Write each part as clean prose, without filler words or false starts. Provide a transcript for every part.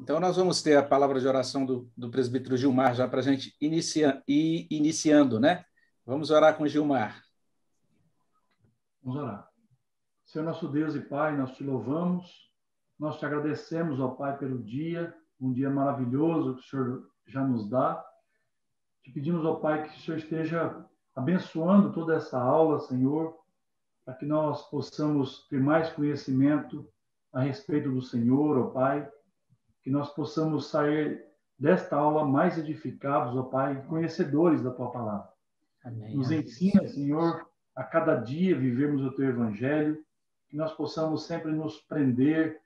Então, nós vamos ter a palavra de oração do presbítero Gilmar já para a gente ir iniciando, né? Vamos orar com Gilmar. Vamos orar. Senhor nosso Deus e Pai, nós te louvamos, nós te agradecemos, ó Pai, pelo dia, um dia maravilhoso que o Senhor já nos dá. Te pedimos, ó Pai, que o Senhor esteja abençoando toda essa aula, Senhor, para que nós possamos ter mais conhecimento a respeito do Senhor, ó Pai, que nós possamos sair desta aula mais edificados, ó Pai, conhecedores da Tua palavra. Amém. Nos ensina, Senhor, a cada dia vivermos o Teu Evangelho, que nós possamos sempre nos prender,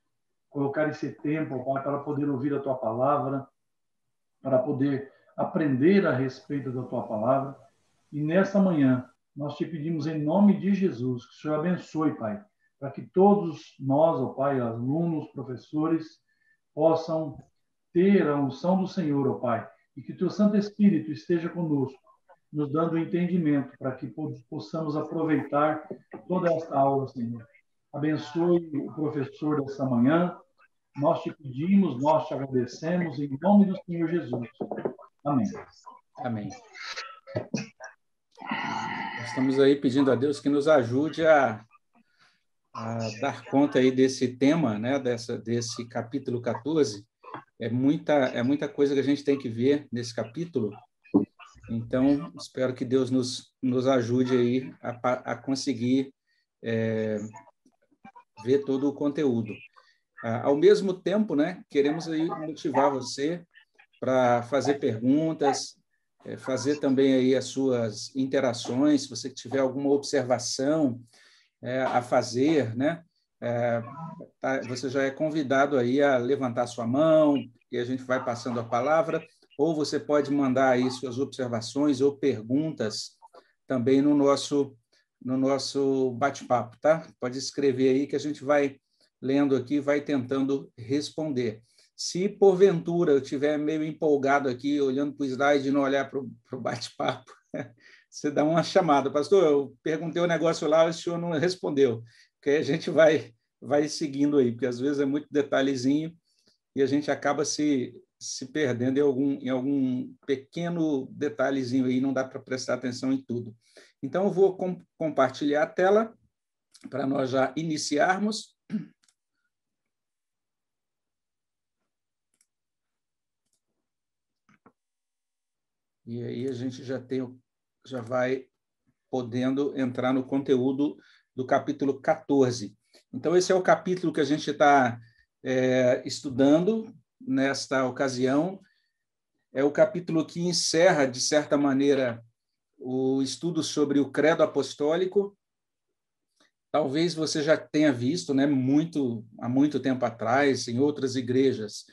colocar esse tempo, ó Pai, para poder ouvir a Tua palavra, para poder aprender a respeito da Tua palavra. E nessa manhã, nós te pedimos em nome de Jesus, que o Senhor abençoe, Pai, para que todos nós, ó Pai, alunos, professores, possam ter a unção do Senhor, ó Pai, e que o Teu Santo Espírito esteja conosco, nos dando entendimento para que possamos aproveitar toda esta aula, Senhor. Abençoe o professor dessa manhã. Nós te pedimos, nós te agradecemos, em nome do Senhor Jesus. Amém. Amém. Estamos aí pedindo a Deus que nos ajude a dar conta aí desse tema, né, desse capítulo 14. É muita coisa que a gente tem que ver nesse capítulo. Então, espero que Deus nos ajude aí a conseguir ver todo o conteúdo. Ao mesmo tempo, né, queremos aí motivar você para fazer perguntas, fazer também aí as suas interações, se você tiver alguma observação a fazer, né, você já é convidado aí a levantar sua mão e a gente vai passando a palavra, ou você pode mandar aí suas observações ou perguntas também no nosso bate-papo, tá? Pode escrever aí que a gente vai lendo aqui, vai tentando responder. Se, porventura, eu estiver meio empolgado aqui, olhando para o slide e não olhar para o bate-papo, você dá uma chamada. Pastor, eu perguntei um negócio lá, o senhor não respondeu. Porque aí a gente vai seguindo aí, porque às vezes é muito detalhezinho e a gente acaba se perdendo em algum pequeno detalhezinho aí, não dá para prestar atenção em tudo. Então, eu vou compartilhar a tela para nós já iniciarmos. E aí a gente já vai podendo entrar no conteúdo do capítulo 14. Então, esse é o capítulo que a gente está estudando nesta ocasião. É o capítulo que encerra, de certa maneira, o estudo sobre o credo apostólico. Talvez você já tenha visto, né, há muito tempo atrás, em outras igrejas,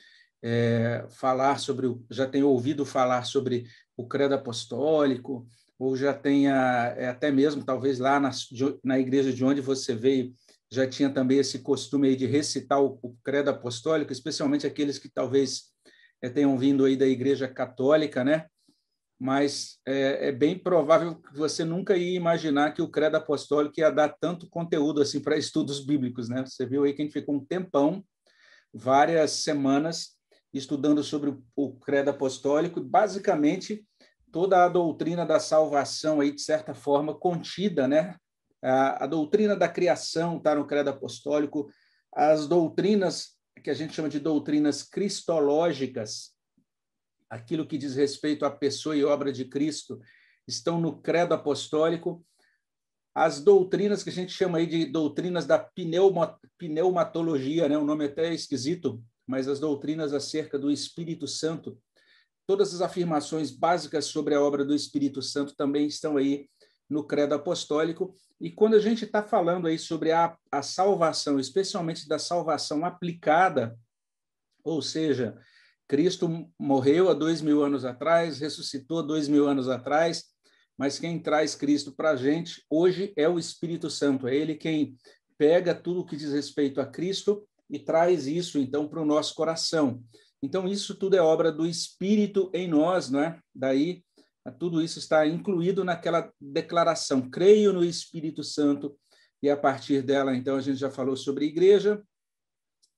já tenha ouvido falar sobre o credo apostólico, ou já tenha, até mesmo, talvez lá na igreja de onde você veio, já tinha também esse costume aí de recitar o credo apostólico, especialmente aqueles que talvez tenham vindo aí da igreja católica, né? Mas é bem provável que você nunca ia imaginar que o credo apostólico ia dar tanto conteúdo assim para estudos bíblicos, né? Você viu aí que a gente ficou um tempão, várias semanas, estudando sobre o credo apostólico, basicamente toda a doutrina da salvação aí, de certa forma, contida, né? A doutrina da criação está no credo apostólico, as doutrinas que a gente chama de doutrinas cristológicas, aquilo que diz respeito à pessoa e obra de Cristo, estão no credo apostólico. As doutrinas que a gente chama aí de doutrinas da pneumatologia, né? O nome até é esquisito, mas as doutrinas acerca do Espírito Santo, todas as afirmações básicas sobre a obra do Espírito Santo também estão aí no credo apostólico. E quando a gente está falando aí sobre a salvação, especialmente da salvação aplicada, ou seja, Cristo morreu há 2000 anos atrás, ressuscitou há 2000 anos atrás, mas quem traz Cristo para a gente hoje é o Espírito Santo. É ele quem pega tudo o que diz respeito a Cristo e traz isso, então, para o nosso coração. Então, isso tudo é obra do Espírito em nós, não é? Daí, tudo isso está incluído naquela declaração, creio no Espírito Santo, e a partir dela, então, a gente já falou sobre igreja,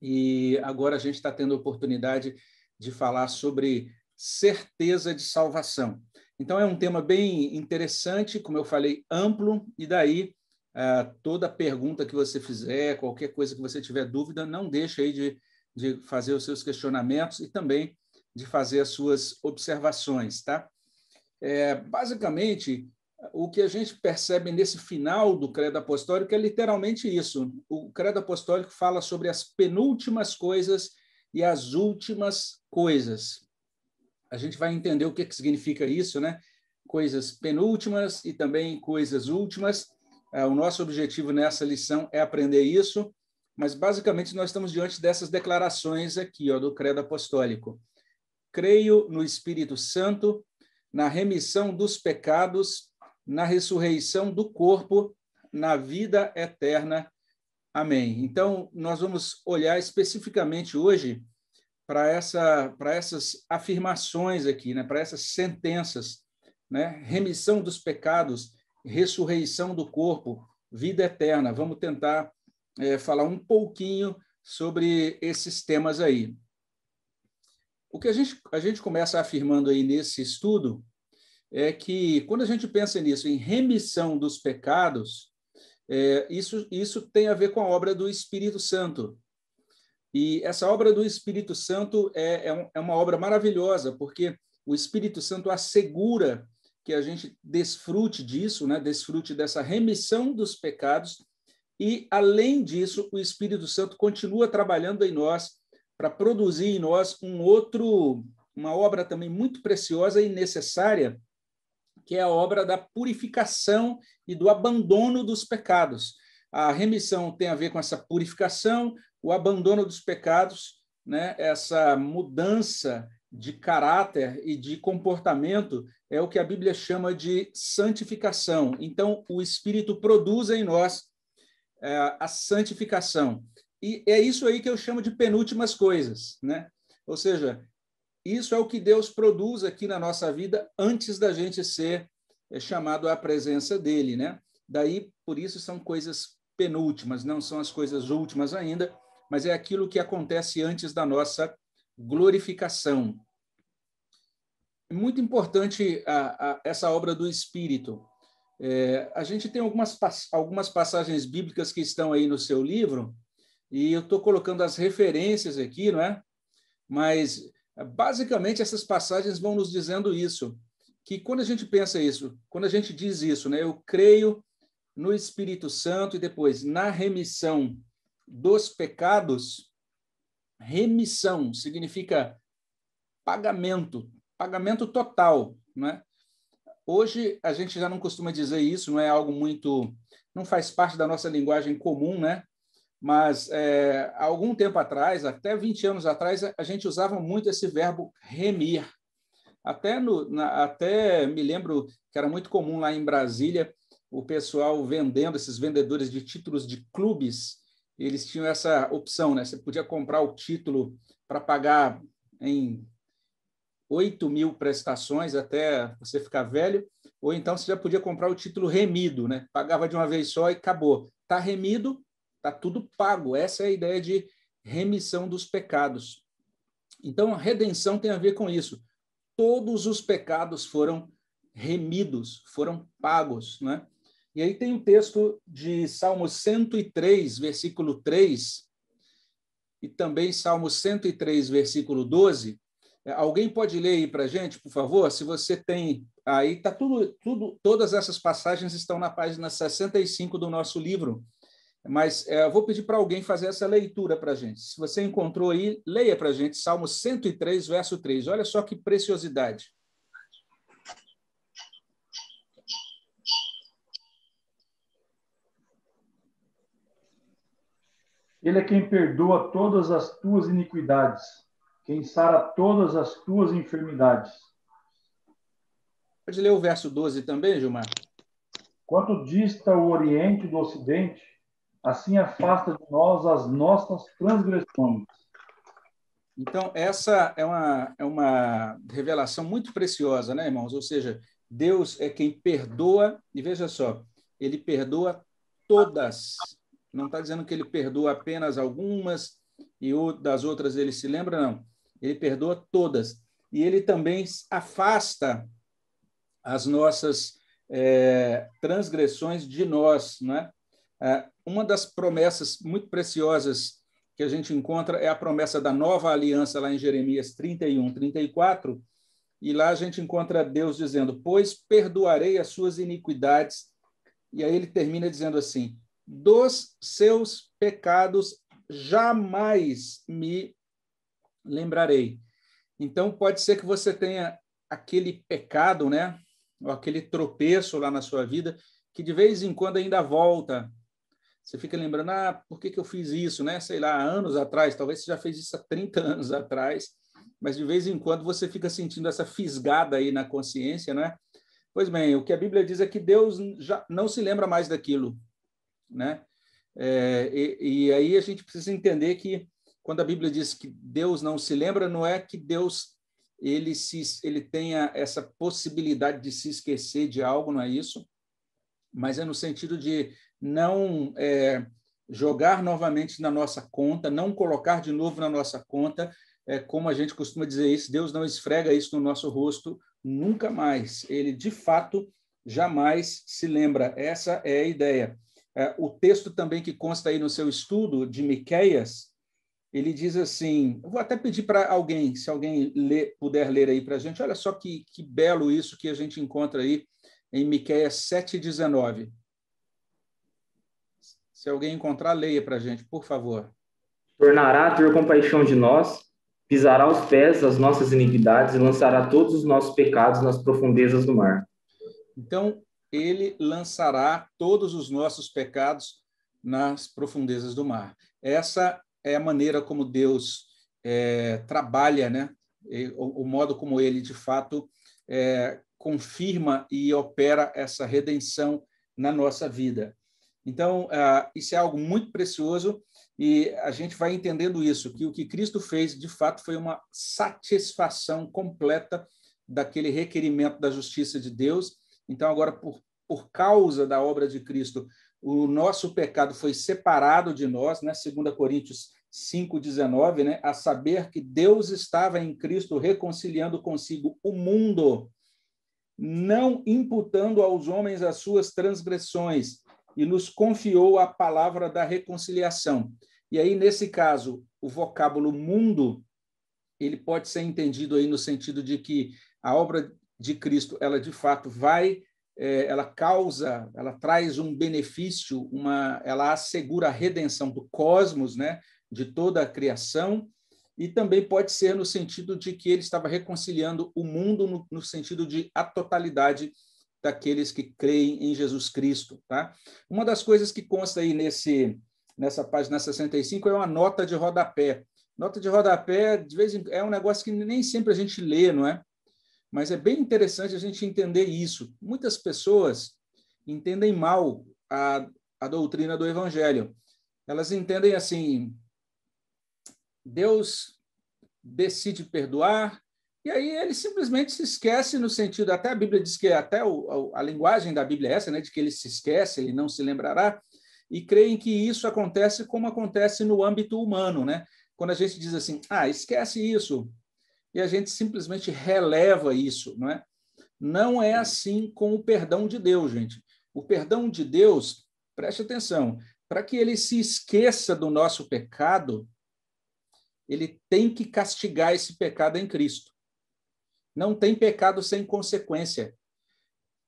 e agora a gente está tendo a oportunidade de falar sobre certeza de salvação. Então, é um tema bem interessante, como eu falei, amplo, e daí toda pergunta que você fizer, qualquer coisa que você tiver dúvida, não deixe aí de fazer os seus questionamentos e também de fazer as suas observações, tá? Basicamente, o que a gente percebe nesse final do Credo Apostólico é literalmente isso. O Credo Apostólico fala sobre as penúltimas coisas e as últimas coisas. A gente vai entender o que significa isso, né? Coisas penúltimas e também coisas últimas. O nosso objetivo nessa lição é aprender isso, mas basicamente nós estamos diante dessas declarações aqui, ó, do Credo Apostólico. Creio no Espírito Santo, na remissão dos pecados, na ressurreição do corpo, na vida eterna. Amém. Então, nós vamos olhar especificamente hoje para essas afirmações aqui, né? Para essas sentenças, né? Remissão dos pecados, ressurreição do corpo, vida eterna. Vamos tentar falar um pouquinho sobre esses temas aí. O que a gente começa afirmando aí nesse estudo é que, quando a gente pensa nisso, em remissão dos pecados, isso tem a ver com a obra do Espírito Santo. E essa obra do Espírito Santo é uma obra maravilhosa, porque o Espírito Santo assegura que a gente desfrute disso, né? Desfrute dessa remissão dos pecados, e, além disso, o Espírito Santo continua trabalhando em nós para produzir em nós uma obra também muito preciosa e necessária, que é a obra da purificação e do abandono dos pecados. A remissão tem a ver com essa purificação, o abandono dos pecados, né? Essa mudança de caráter e de comportamento é o que a Bíblia chama de santificação. Então, o Espírito produz em nós a santificação. E é isso aí que eu chamo de penúltimas coisas, né? Ou seja, isso é o que Deus produz aqui na nossa vida antes da gente ser chamado à presença dele, né? Daí, por isso, são coisas penúltimas, não são as coisas últimas ainda, mas é aquilo que acontece antes da nossa glorificação. É muito importante essa obra do Espírito. A gente tem algumas passagens bíblicas que estão aí no seu livro, e eu estou colocando as referências aqui, não é? Mas, basicamente, essas passagens vão nos dizendo isso, que quando a gente pensa isso, quando a gente diz isso, né? Eu creio no Espírito Santo e depois na remissão dos pecados. Remissão significa pagamento total, né? Hoje a gente já não costuma dizer isso, não é algo muito, não faz parte da nossa linguagem comum, né? Mas há algum tempo atrás, até 20 anos atrás, a gente usava muito esse verbo remir. Até me lembro que era muito comum lá em Brasília o pessoal vendendo, esses vendedores de títulos de clubes, eles tinham essa opção, né? Você podia comprar o título para pagar em 8.000 prestações até você ficar velho, ou então você já podia comprar o título remido, né? Pagava de uma vez só e acabou. Está remido, está tudo pago. Essa é a ideia de remissão dos pecados. Então, a redenção tem a ver com isso. Todos os pecados foram remidos, foram pagos, né? E aí tem o texto de Salmo 103, versículo 3, e também Salmo 103, versículo 12. Alguém pode ler aí para a gente, por favor? Se você tem aí, tá todas essas passagens estão na página 65 do nosso livro. Mas eu vou pedir para alguém fazer essa leitura para a gente. Se você encontrou aí, leia para a gente Salmo 103, verso 3. Olha só que preciosidade. Ele é quem perdoa todas as tuas iniquidades, quem sara todas as tuas enfermidades. Pode ler o verso 12 também, Gilmar? Quanto dista o Oriente do Ocidente, assim afasta de nós as nossas transgressões. Então, essa é uma revelação muito preciosa, né, irmãos? Ou seja, Deus é quem perdoa, e veja só, ele perdoa todas. Não está dizendo que ele perdoa apenas algumas, e das outras ele se lembra? Não. Ele perdoa todas. E ele também afasta as nossas transgressões de nós, né? Uma das promessas muito preciosas que a gente encontra é a promessa da nova aliança, lá em Jeremias 31, 34, e lá a gente encontra Deus dizendo: pois perdoarei as suas iniquidades. E aí ele termina dizendo assim: dos seus pecados jamais me lembrarei. Então, pode ser que você tenha aquele pecado, né? Ou aquele tropeço lá na sua vida, que de vez em quando ainda volta. Você fica lembrando, por que eu fiz isso, né? Sei lá, anos atrás, talvez você já fez isso há 30 anos atrás, mas de vez em quando você fica sentindo essa fisgada aí na consciência, né? Pois bem, o que a Bíblia diz é que Deus já não se lembra mais daquilo, né? E aí a gente precisa entender que quando a Bíblia diz que Deus não se lembra, não é que Deus ele tenha essa possibilidade de se esquecer de algo, não é isso, mas é no sentido de não jogar novamente na nossa conta, não colocar de novo na nossa conta, como a gente costuma dizer isso, Deus não esfrega isso no nosso rosto nunca mais. Ele, de fato, jamais se lembra. Essa é a ideia. O texto também que consta aí no seu estudo de Miqueias, ele diz assim, eu vou até pedir para alguém, se alguém puder ler aí para a gente, olha só que belo isso que a gente encontra aí em Miqueias 7,19. Se alguém encontrar, leia para a gente, por favor. Tornará a ter compaixão de nós, pisará aos pés as nossas iniquidades e lançará todos os nossos pecados nas profundezas do mar. Então, ele lançará todos os nossos pecados nas profundezas do mar. Essa é a maneira como Deus trabalha, né? O modo como ele, de fato, confirma e opera essa redenção na nossa vida. Então, isso é algo muito precioso e a gente vai entendendo isso, que o que Cristo fez, de fato, foi uma satisfação completa daquele requerimento da justiça de Deus. Então, agora, por causa da obra de Cristo, o nosso pecado foi separado de nós, né? 2 Coríntios 5,19, né? A saber que Deus estava em Cristo reconciliando consigo o mundo, não imputando aos homens as suas transgressões, e nos confiou a palavra da reconciliação. E aí, nesse caso, o vocábulo mundo, ele pode ser entendido aí no sentido de que a obra de Cristo, ela de fato ela causa, ela traz um benefício, ela assegura a redenção do cosmos, né, de toda a criação, e também pode ser no sentido de que ele estava reconciliando o mundo no sentido de a totalidade daqueles que creem em Jesus Cristo, tá? Uma das coisas que consta aí nessa página 65 é uma nota de rodapé. Nota de rodapé, de vez em, é um negócio que nem sempre a gente lê, não é? Mas é bem interessante a gente entender isso. Muitas pessoas entendem mal a doutrina do Evangelho. Elas entendem assim, Deus decide perdoar, e aí ele simplesmente se esquece no sentido, até a Bíblia diz que até a linguagem da Bíblia é essa, né, de que ele se esquece, ele não se lembrará, e creem que isso acontece como acontece no âmbito humano, né? Quando a gente diz assim, esquece isso, e a gente simplesmente releva isso, não é? Não é assim com o perdão de Deus, gente. O perdão de Deus, preste atenção, para que ele se esqueça do nosso pecado, ele tem que castigar esse pecado em Cristo. Não tem pecado sem consequência.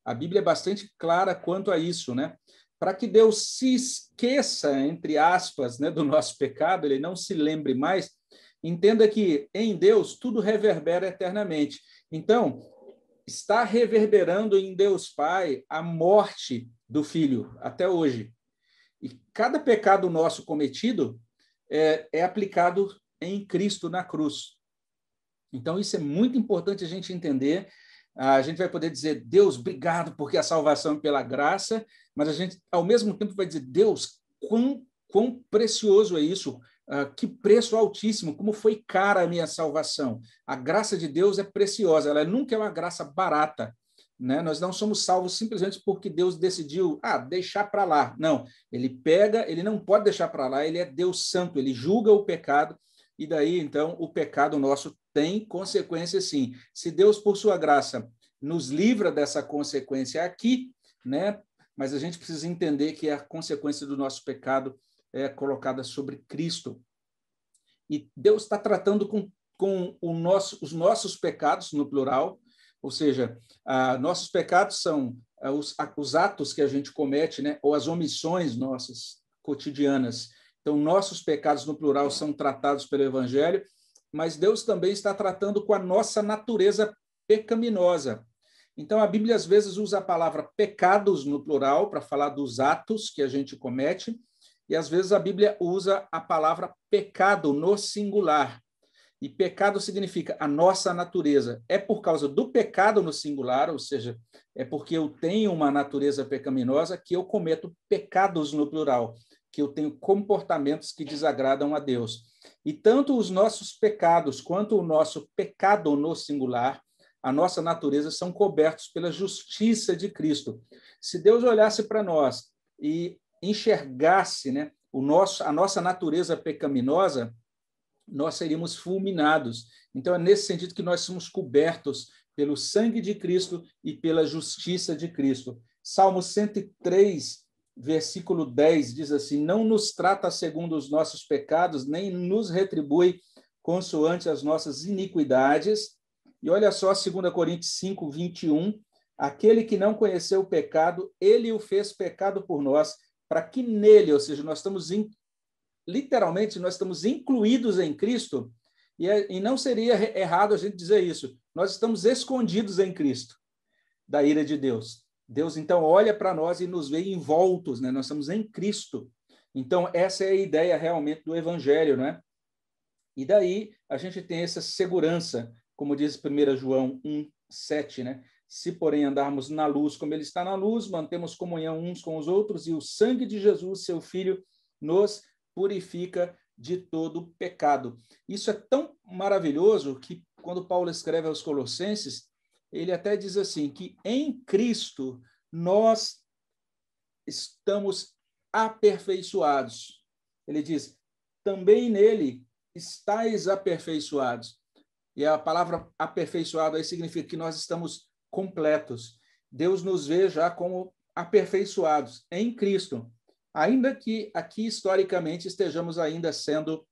A Bíblia é bastante clara quanto a isso, né? Para que Deus se esqueça, entre aspas, né, do nosso pecado, ele não se lembre mais, entenda que em Deus tudo reverbera eternamente. Então, está reverberando em Deus Pai a morte do Filho até hoje. E cada pecado nosso cometido é aplicado em Cristo na cruz. Então, isso é muito importante a gente entender. A gente vai poder dizer, Deus, obrigado, porque a salvação é pela graça, mas a gente, ao mesmo tempo, vai dizer, Deus, quão precioso é isso, que preço altíssimo, como foi cara a minha salvação. A graça de Deus é preciosa, ela nunca é uma graça barata, né? Nós não somos salvos simplesmente porque Deus decidiu deixar para lá. Não, ele pega, ele não pode deixar para lá, ele é Deus santo, ele julga o pecado, e daí, então, o pecado nosso tem consequência, sim. Se Deus, por sua graça, nos livra dessa consequência aqui, né? Mas a gente precisa entender que a consequência do nosso pecado é colocada sobre Cristo. E Deus está tratando com os nossos pecados, no plural, ou seja, nossos pecados são os atos que a gente comete, né? Ou as omissões nossas cotidianas. Então, nossos pecados, no plural, são tratados pelo Evangelho, mas Deus também está tratando com a nossa natureza pecaminosa. Então, a Bíblia, às vezes, usa a palavra pecados, no plural, para falar dos atos que a gente comete, e, às vezes, a Bíblia usa a palavra pecado, no singular. E pecado significa a nossa natureza. É por causa do pecado no singular, ou seja, é porque eu tenho uma natureza pecaminosa que eu cometo pecados no plural, que eu tenho comportamentos que desagradam a Deus. E tanto os nossos pecados quanto o nosso pecado no singular, a nossa natureza, são cobertos pela justiça de Cristo. Se Deus olhasse para nós e enxergasse, né, a nossa natureza pecaminosa, nós seríamos fulminados. Então, é nesse sentido que nós somos cobertos pelo sangue de Cristo e pela justiça de Cristo. Salmo 103, versículo 10, diz assim: não nos trata segundo os nossos pecados, nem nos retribui consoante as nossas iniquidades. E olha só, 2 Coríntios 5, 21, aquele que não conheceu o pecado, ele o fez pecado por nós, para que nele, ou seja, literalmente, nós estamos incluídos em Cristo, e não seria errado a gente dizer isso. Nós estamos escondidos em Cristo, da ira de Deus. Deus, então, olha para nós e nos vê envoltos, né? Nós estamos em Cristo. Então, essa é a ideia realmente do Evangelho, né? E daí a gente tem essa segurança, como diz 1 João 1, 7, né? Se, porém, andarmos na luz como ele está na luz, mantemos comunhão uns com os outros, e o sangue de Jesus, seu Filho, nos purifica de todo pecado. Isso é tão maravilhoso que, quando Paulo escreve aos Colossenses, ele até diz assim, que em Cristo nós estamos aperfeiçoados. Ele diz, também nele estáis aperfeiçoados. E a palavra aperfeiçoado aí significa que nós estamos completos. Deus nos vê já como aperfeiçoados em Cristo, ainda que aqui historicamente estejamos ainda sendo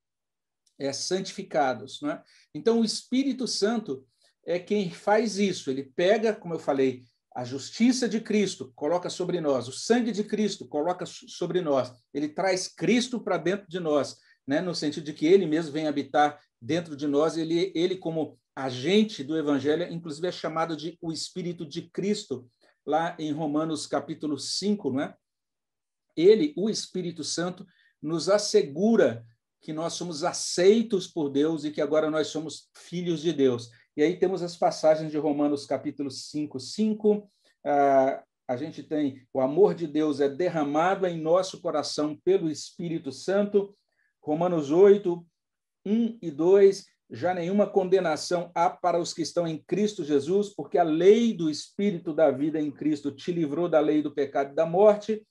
santificados, não é? Então, o Espírito Santo é quem faz isso. Ele pega, como eu falei, a justiça de Cristo, coloca sobre nós, o sangue de Cristo, coloca sobre nós. Ele traz Cristo para dentro de nós, né? No sentido de que ele mesmo vem habitar dentro de nós. Ele como agente do Evangelho, inclusive é chamado de o Espírito de Cristo, lá em Romanos capítulo 5, não é? Ele, o Espírito Santo, nos assegura que nós somos aceitos por Deus e que agora nós somos filhos de Deus. E aí temos as passagens de Romanos capítulo 5, 5. A gente tem o amor de Deus é derramado em nosso coração pelo Espírito Santo. Romanos 8, 1 e 2. Já nenhuma condenação há para os que estão em Cristo Jesus, porque a lei do Espírito da vida em Cristo te livrou da lei do pecado e da morte.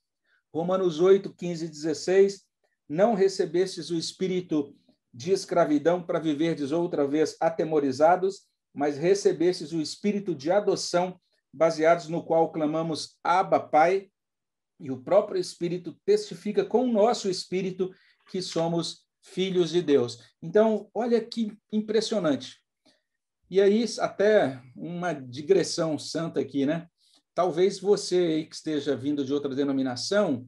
Romanos 8, 15 e 16, não recebestes o espírito de escravidão para viverdes outra vez atemorizados, mas recebestes o espírito de adoção, baseados no qual clamamos Abba, Pai, e o próprio Espírito testifica com o nosso espírito que somos filhos de Deus. Então, olha que impressionante. E aí, até uma digressão santa aqui, né? Talvez você aí que esteja vindo de outra denominação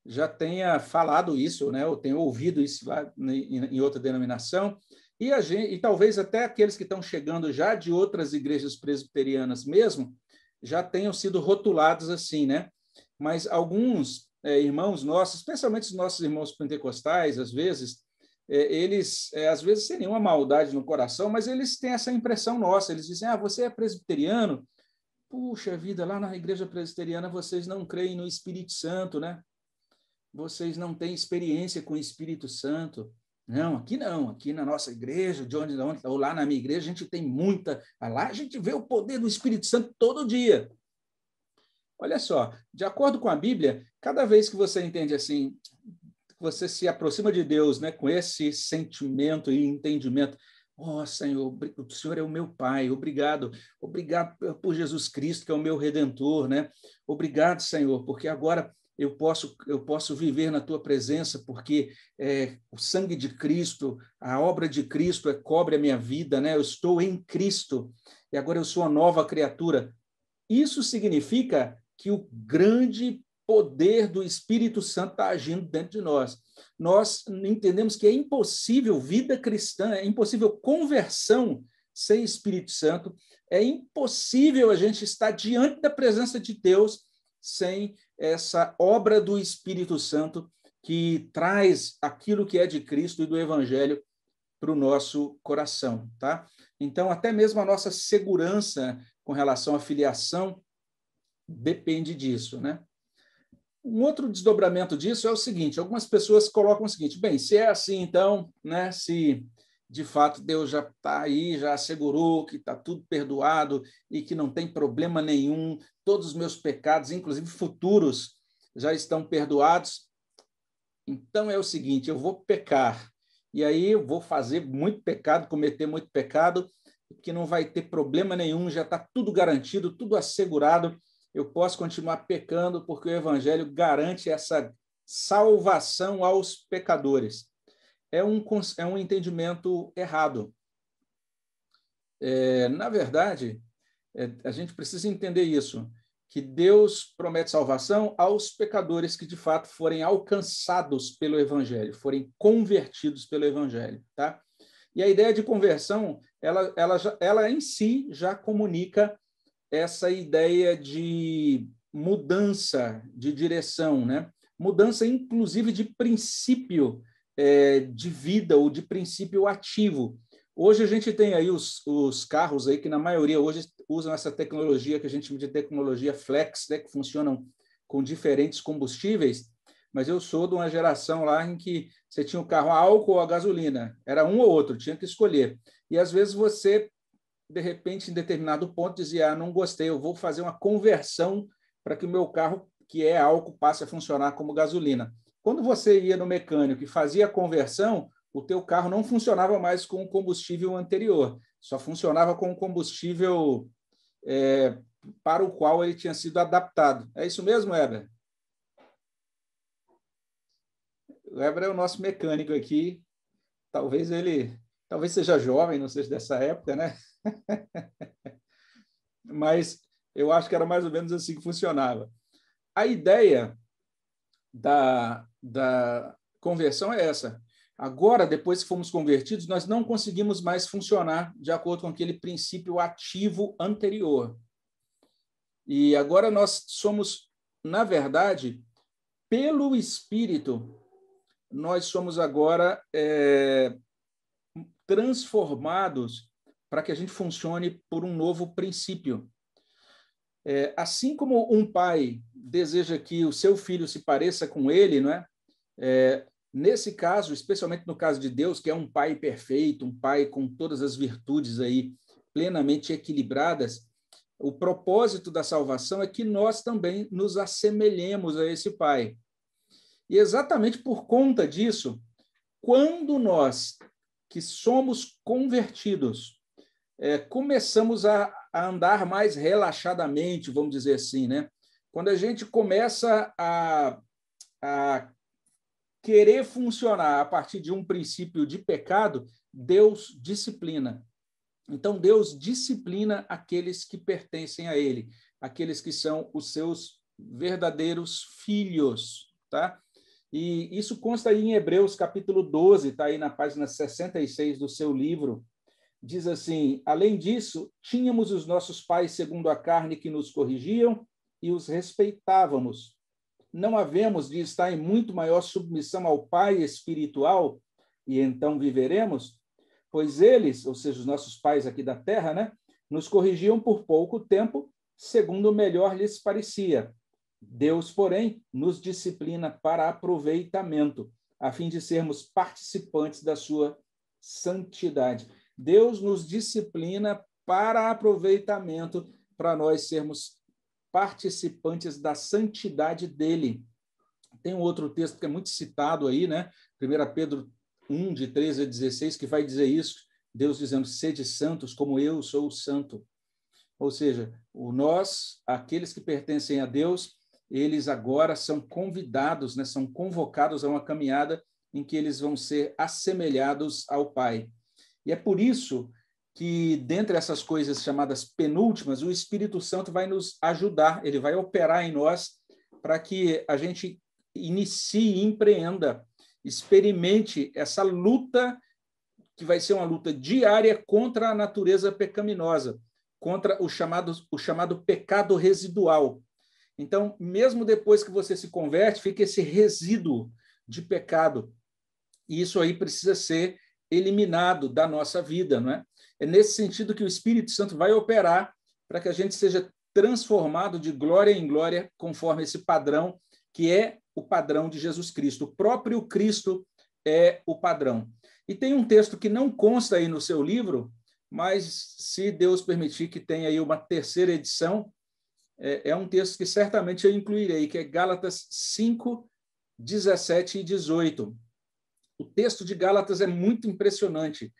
já tenha falado isso, né? Ou tenha ouvido isso lá em outra denominação, e talvez até aqueles que estão chegando já de outras igrejas presbiterianas mesmo, já tenham sido rotulados assim, né? Mas alguns irmãos nossos, especialmente os nossos irmãos pentecostais, às vezes, eles, às vezes, sem nenhuma maldade no coração, mas eles têm essa impressão nossa, eles dizem, você é presbiteriano? Puxa vida, lá na igreja presbiteriana vocês não creem no Espírito Santo, né? Vocês não têm experiência com o Espírito Santo, Não, aqui na nossa igreja, ou lá na minha igreja, a gente tem muita. Lá a gente vê o poder do Espírito Santo todo dia. Olha só, de acordo com a Bíblia, cada vez que você entende assim, você se aproxima de Deus, né, com esse sentimento e entendimento, Senhor, o Senhor é o meu Pai, obrigado por Jesus Cristo, que é o meu Redentor, né? Obrigado, Senhor, porque agora eu posso viver na tua presença, porque o sangue de Cristo, a obra de Cristo cobre a minha vida, né? Eu estou em Cristo e agora eu sou uma nova criatura. Isso significa que o grande poder do Espírito Santo está agindo dentro de nós. Nós entendemos que é impossível vida cristã, é impossível conversão sem Espírito Santo, é impossível a gente estar diante da presença de Deus sem essa obra do Espírito Santo que traz aquilo que é de Cristo e do Evangelho para o nosso coração, tá? Então, até mesmo a nossa segurança com relação à filiação depende disso, né? Um outro desdobramento disso é o seguinte: algumas pessoas colocam o seguinte, bem, se é assim, então, né, se de fato Deus já está aí, já assegurou que está tudo perdoado e que não tem problema nenhum, todos os meus pecados, inclusive futuros, já estão perdoados, então é o seguinte, eu vou pecar, e aí eu vou fazer muito pecado, cometer muito pecado, que não vai ter problema nenhum, já está tudo garantido, tudo assegurado, eu posso continuar pecando porque o Evangelho garante essa salvação aos pecadores. É um entendimento errado. Na verdade, a gente precisa entender isso, que Deus promete salvação aos pecadores que, de fato, forem alcançados pelo Evangelho, forem convertidos pelo Evangelho. Tá? E a ideia de conversão, ela em si já comunica essa ideia de mudança de direção, né? Mudança, inclusive, de princípio de vida ou de princípio ativo. Hoje a gente tem aí os carros aí que, na maioria, hoje usam essa tecnologia que a gente chama de tecnologia flex, né? Que funcionam com diferentes combustíveis, mas eu sou de uma geração lá em que você tinha o carro a álcool ou a gasolina, era um ou outro, tinha que escolher. E, às vezes, você de repente, em determinado ponto, dizia, não gostei, eu vou fazer uma conversão para que o meu carro, que é álcool, passe a funcionar como gasolina. Quando você ia no mecânico e fazia a conversão, o teu carro não funcionava mais com o combustível anterior, só funcionava com o combustível para o qual ele tinha sido adaptado. É isso mesmo, Heber? O Heber é o nosso mecânico aqui, talvez seja jovem, não seja dessa época, né? Mas eu acho que era mais ou menos assim que funcionava. A ideia da conversão é essa. Agora, depois que fomos convertidos, nós não conseguimos mais funcionar de acordo com aquele princípio ativo anterior. E agora nós somos, na verdade, pelo Espírito, nós somos agora transformados para que a gente funcione por um novo princípio. Assim como um pai deseja que o seu filho se pareça com ele, não é? Nesse caso, especialmente no caso de Deus, que é um pai perfeito, um pai com todas as virtudes aí plenamente equilibradas, o propósito da salvação é que nós também nos assemelhemos a esse pai. E exatamente por conta disso, quando nós que somos convertidos, começamos a andar mais relaxadamente, vamos dizer assim, né? Quando a gente começa a querer funcionar a partir de um princípio de pecado, Deus disciplina. Então, Deus disciplina aqueles que pertencem a Ele, aqueles que são os seus verdadeiros filhos, tá? E isso consta aí em Hebreus, capítulo 12, está aí na página 66 do seu livro. Diz assim, além disso, tínhamos os nossos pais segundo a carne que nos corrigiam e os respeitávamos. Não havemos de estar em muito maior submissão ao Pai espiritual e então viveremos? Pois eles, ou seja, os nossos pais aqui da terra, né, nos corrigiam por pouco tempo, segundo melhor lhes parecia. Deus, porém, nos disciplina para aproveitamento, a fim de sermos participantes da sua santidade. Deus nos disciplina para aproveitamento, para nós sermos participantes da santidade dele. Tem um outro texto que é muito citado aí, né? 1 Pedro 1, de 13 a 16, que vai dizer isso, Deus dizendo, sede santos como eu sou santo. Ou seja, nós, aqueles que pertencem a Deus, eles agora são convidados, né? São convocados a uma caminhada em que eles vão ser assemelhados ao Pai. E é por isso que, dentre essas coisas chamadas penúltimas, o Espírito Santo vai nos ajudar, ele vai operar em nós para que a gente inicie e empreenda, experimente essa luta, que vai ser uma luta diária contra a natureza pecaminosa, contra o chamado pecado residual. Então, mesmo depois que você se converte, fica esse resíduo de pecado. E isso aí precisa ser eliminado da nossa vida, não é? É nesse sentido que o Espírito Santo vai operar para que a gente seja transformado de glória em glória, conforme esse padrão, que é o padrão de Jesus Cristo. O próprio Cristo é o padrão. E tem um texto que não consta aí no seu livro, mas se Deus permitir que tenha aí uma terceira edição, é um texto que certamente eu incluirei, que é Gálatas 5, 17 e 18. O texto de Gálatas é muito impressionante.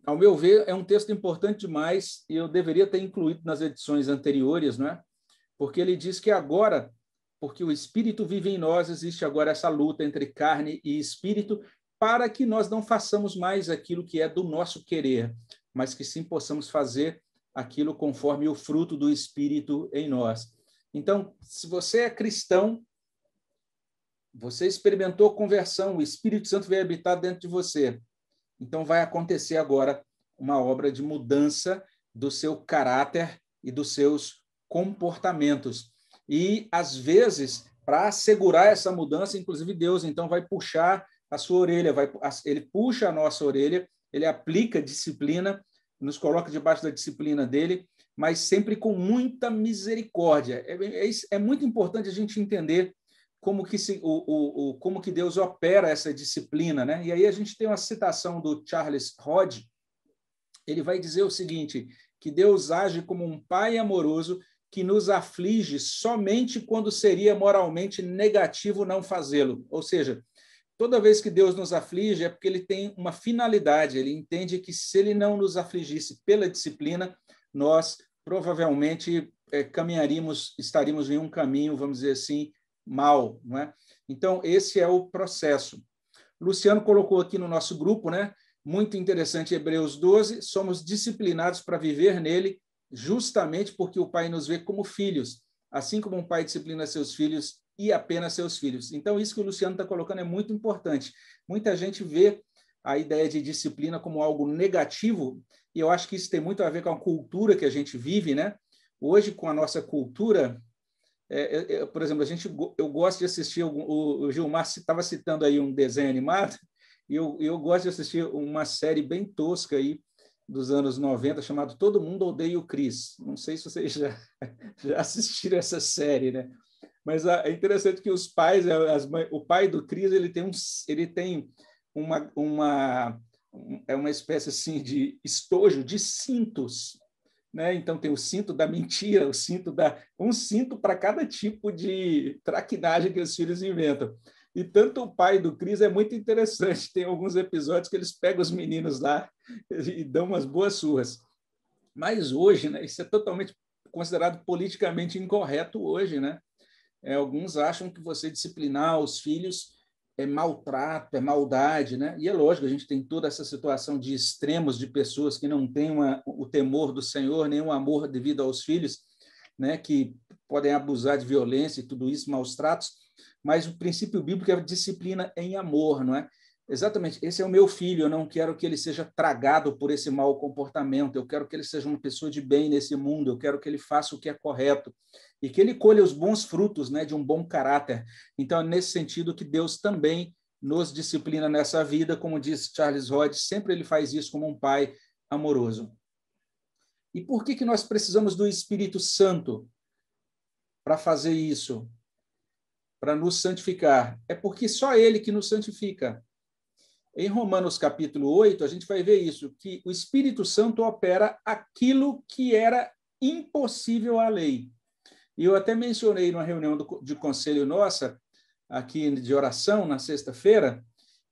Ao meu ver, é um texto importante demais e eu deveria ter incluído nas edições anteriores, não é? Porque ele diz que agora, porque o Espírito vive em nós, existe agora essa luta entre carne e Espírito, para que nós não façamos mais aquilo que é do nosso querer, mas que sim possamos fazer aquilo conforme o fruto do Espírito em nós. Então, se você é cristão, você experimentou conversão, o Espírito Santo veio habitar dentro de você. Então, vai acontecer agora uma obra de mudança do seu caráter e dos seus comportamentos. E, às vezes, para assegurar essa mudança, inclusive Deus, então, vai puxar a sua orelha, ele puxa a nossa orelha, ele aplica disciplina, nos coloca debaixo da disciplina dele, mas sempre com muita misericórdia. É muito importante a gente entender como que Deus opera essa disciplina, né? E aí a gente tem uma citação do Charles Hodge, ele vai dizer o seguinte, que Deus age como um pai amoroso que nos aflige somente quando seria moralmente negativo não fazê-lo. Ou seja, toda vez que Deus nos aflige é porque ele tem uma finalidade, ele entende que se ele não nos afligisse pela disciplina, nós provavelmente estaríamos em um caminho, vamos dizer assim, mal, não é? Então, esse é o processo. Luciano colocou aqui no nosso grupo, né? Muito interessante, Hebreus 12, somos disciplinados para viver nele, justamente porque o Pai nos vê como filhos, assim como um pai disciplina seus filhos e apenas seus filhos. Então, isso que o Luciano está colocando é muito importante. Muita gente vê a ideia de disciplina como algo negativo, e eu acho que isso tem muito a ver com a cultura que a gente vive, né? Hoje, com a nossa cultura, por exemplo, eu gosto de assistir, o Gilmar estava citando aí um desenho animado, e eu gosto de assistir uma série bem tosca aí, dos anos 90, chamado Todo Mundo Odeia o Chris. Não sei se vocês já assistiram essa série, né? Mas é interessante que os pais, o pai do Chris, ele tem uma espécie assim de estojo de cintos, né? Então tem o cinto da mentira, um cinto para cada tipo de traquinagem que os filhos inventam. E tanto o pai do Chris é muito interessante. Tem alguns episódios que eles pegam os meninos lá e dão umas boas surras. Mas hoje, né, isso é totalmente considerado politicamente incorreto hoje, né? Alguns acham que você disciplinar os filhos é maltrato, é maldade, né? E é lógico, a gente tem toda essa situação de extremos de pessoas que não têm o temor do Senhor, nem o amor devido aos filhos, né? Que podem abusar de violência e tudo isso, maus tratos, mas o princípio bíblico é a disciplina em amor, não é? Exatamente, esse é o meu filho, eu não quero que ele seja tragado por esse mau comportamento, eu quero que ele seja uma pessoa de bem nesse mundo, eu quero que ele faça o que é correto e que ele colha os bons frutos, né, de um bom caráter. Então, é nesse sentido que Deus também nos disciplina nessa vida, como diz Charles Hodge, sempre ele faz isso como um pai amoroso. E por que nós precisamos do Espírito Santo para fazer isso? para nos santificar. É porque só Ele que nos santifica. Em Romanos capítulo 8, a gente vai ver isso, que o Espírito Santo opera aquilo que era impossível à lei. E eu até mencionei numa reunião de conselho nossa, aqui de oração, na sexta-feira,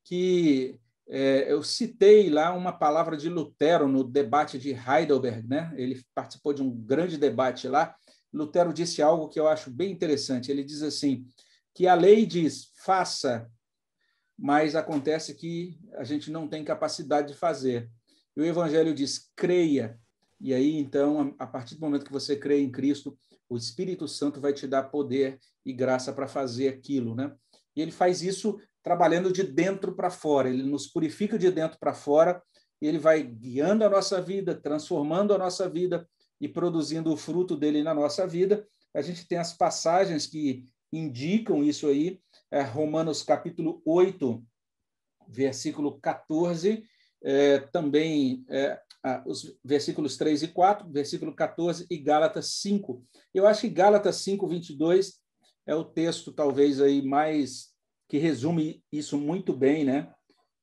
que eu citei lá uma palavra de Lutero no debate de Heidelberg, né? Ele participou de um grande debate lá. Lutero disse algo que eu acho bem interessante. Ele diz assim, que a lei diz, faça, mas acontece que a gente não tem capacidade de fazer. E o Evangelho diz, creia. E aí, então, a partir do momento que você crê em Cristo, o Espírito Santo vai te dar poder e graça para fazer aquilo, né? E ele faz isso trabalhando de dentro para fora. Ele nos purifica de dentro para fora e ele vai guiando a nossa vida, transformando a nossa vida e produzindo o fruto dele na nossa vida. A gente tem as passagens que indicam isso aí, Romanos capítulo 8, versículo 14, também os versículos 3 e 4, versículo 14 e Gálatas 5. Eu acho que Gálatas 5, 22 é o texto talvez aí mais que resume isso muito bem, né?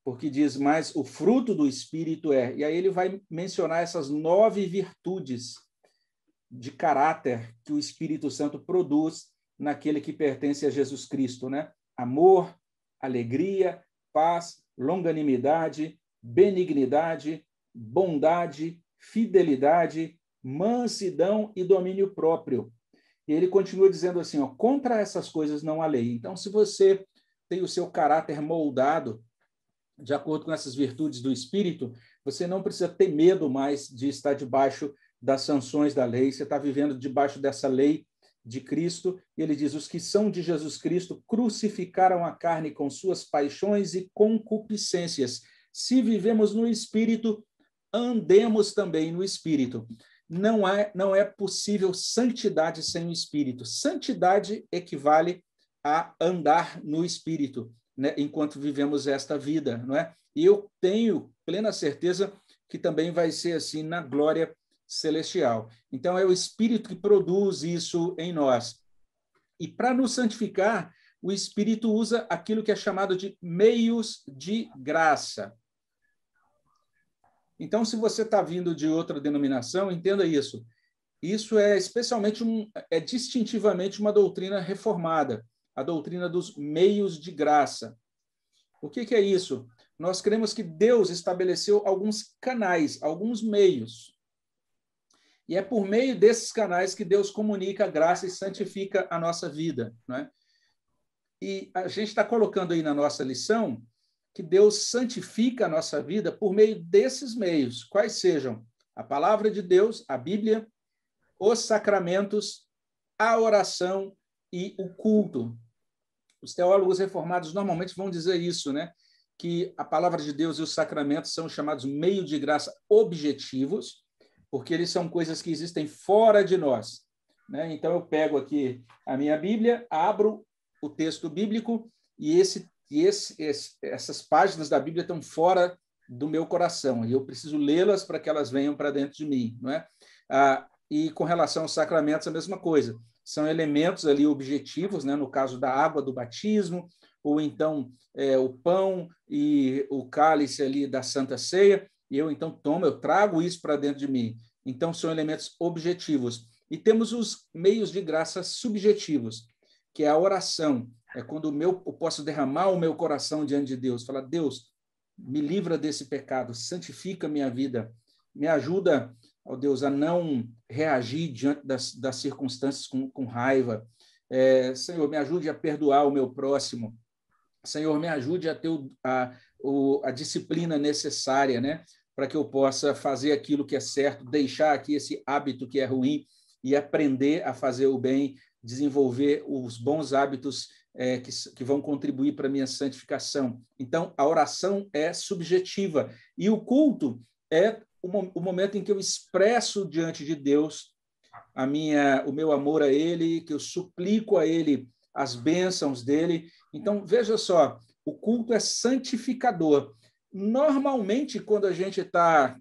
Porque diz mais o fruto do Espírito e aí ele vai mencionar essas 9 virtudes de caráter que o Espírito Santo produz naquele que pertence a Jesus Cristo, né? Amor, alegria, paz, longanimidade, benignidade, bondade, fidelidade, mansidão e domínio próprio. E ele continua dizendo assim, ó, contra essas coisas não há lei. Então, se você tem o seu caráter moldado de acordo com essas virtudes do Espírito, você não precisa ter medo mais de estar debaixo das sanções da lei, você está vivendo debaixo dessa lei de Cristo, e ele diz, os que são de Jesus Cristo crucificaram a carne com suas paixões e concupiscências. Se vivemos no Espírito, andemos também no Espírito. Não é possível santidade sem o Espírito. Santidade equivale a andar no Espírito, né, enquanto vivemos esta vida, não é? E eu tenho plena certeza que também vai ser assim na glória celestial. Então, é o Espírito que produz isso em nós. E para nos santificar, o Espírito usa aquilo que é chamado de meios de graça. Então, se você está vindo de outra denominação, entenda isso. Isso é especialmente distintivamente uma doutrina reformada, a doutrina dos meios de graça. O que é isso? Nós cremos que Deus estabeleceu alguns canais, alguns meios. E é por meio desses canais que Deus comunica a graça e santifica a nossa vida, né? E a gente está colocando aí na nossa lição que Deus santifica a nossa vida por meio desses meios, quais sejam a palavra de Deus, a Bíblia, os sacramentos, a oração e o culto. Os teólogos reformados normalmente vão dizer isso, né? Que a palavra de Deus e os sacramentos são chamados meios de graça objetivos, porque eles são coisas que existem fora de nós, né? Então, eu pego aqui a minha Bíblia, abro o texto bíblico e essas páginas da Bíblia estão fora do meu coração, e eu preciso lê-las para que elas venham para dentro de mim, não é? E com relação aos sacramentos, a mesma coisa. São elementos ali objetivos, né? No caso da água do batismo, ou então o pão e o cálice ali da Santa Ceia, e eu então eu trago isso para dentro de mim. Então, são elementos objetivos. E temos os meios de graça subjetivos, que é a oração. É quando eu posso derramar o meu coração diante de Deus, falar, Deus, me livra desse pecado, santifica a minha vida, me ajuda, ó Deus, a não reagir diante das circunstâncias com raiva. Senhor, me ajude a perdoar o meu próximo. Senhor, me ajude a ter a disciplina necessária, né, para que eu possa fazer aquilo que é certo, deixar aqui esse hábito que é ruim e aprender a fazer o bem, desenvolver os bons hábitos que vão contribuir para a minha santificação. Então, a oração é subjetiva e o culto é o momento em que eu expresso diante de Deus o meu amor a Ele, que eu suplico a Ele as bênçãos dele. Então, veja só, o culto é santificador. Normalmente, quando a gente está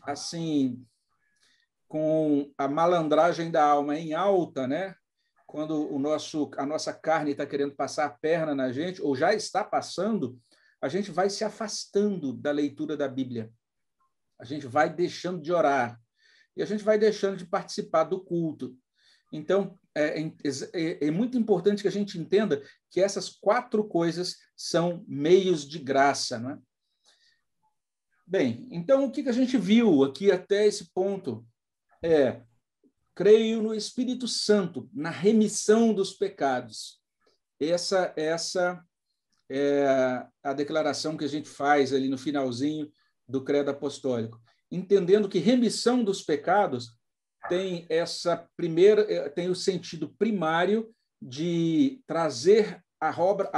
assim, com a malandragem da alma em alta, né? quando a nossa carne está querendo passar a perna na gente, ou já está passando, a gente vai se afastando da leitura da Bíblia. A gente vai deixando de orar. E a gente vai deixando de participar do culto. Então, é muito importante que a gente entenda que essas 4 coisas são meios de graça, não é? Bem, então, o que a gente viu aqui até esse ponto? Creio no Espírito Santo, na remissão dos pecados. Essa é a declaração que a gente faz ali no finalzinho do Credo Apostólico. Entendendo que remissão dos pecados tem tem o sentido primário de trazer a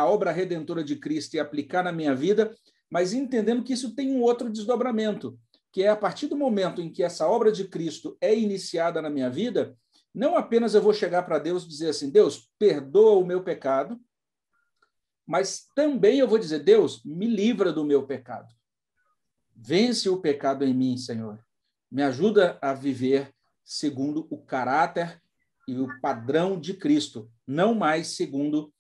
obra redentora de Cristo e aplicar na minha vida, mas entendendo que isso tem um outro desdobramento, que é a partir do momento em que essa obra de Cristo é iniciada na minha vida, não apenas eu vou chegar para Deus e dizer assim, Deus, perdoa o meu pecado, mas também eu vou dizer, Deus, me livra do meu pecado. Vence o pecado em mim, Senhor. Me ajuda a viver segundo o caráter e o padrão de Cristo, não mais segundo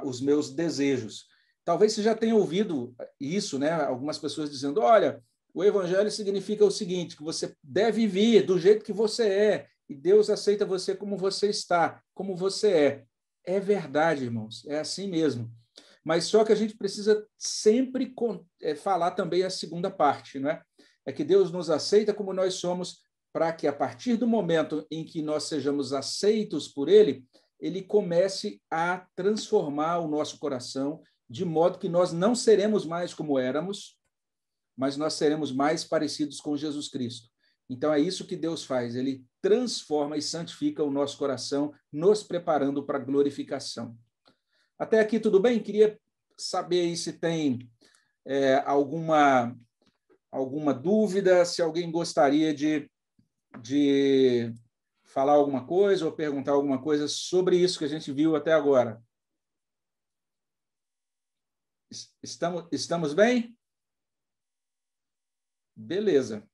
os meus desejos. Talvez você já tenha ouvido isso, né? Algumas pessoas dizendo, olha, o evangelho significa o seguinte, que você deve vir do jeito que você é, e Deus aceita você como você está, como você é. É verdade, irmãos, é assim mesmo. Mas só que a gente precisa sempre falar também a segunda parte, não é? É que Deus nos aceita como nós somos, para que a partir do momento em que nós sejamos aceitos por Ele, Ele comece a transformar o nosso coração, de modo que nós não seremos mais como éramos, mas nós seremos mais parecidos com Jesus Cristo. Então, é isso que Deus faz. Ele transforma e santifica o nosso coração, nos preparando para a glorificação. Até aqui, tudo bem? Queria saber aí se tem alguma dúvida, se alguém gostaria de falar alguma coisa ou perguntar alguma coisa sobre isso que a gente viu até agora. Estamos bem? Beleza.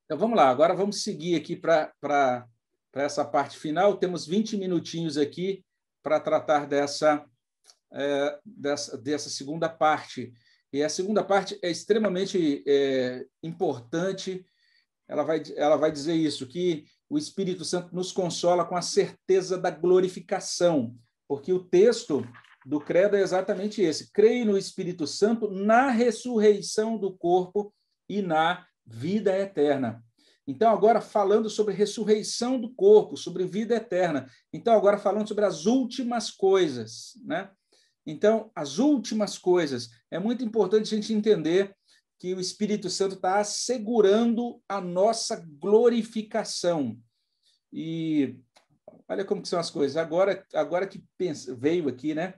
Então, vamos lá. Agora vamos seguir aqui para essa parte final. Temos 20 minutinhos aqui para tratar dessa segunda parte. E a segunda parte é extremamente importante. Ela vai dizer isso, que o Espírito Santo nos consola com a certeza da glorificação, porque o texto do credo é exatamente esse. Creio no Espírito Santo na ressurreição do corpo e na vida eterna. Então, agora falando sobre ressurreição do corpo, sobre vida eterna. Então, agora falando sobre as últimas coisas, né? Então, as últimas coisas. É muito importante a gente entender que o Espírito Santo está assegurando a nossa glorificação. E olha como que são as coisas. Agora que veio aqui, né?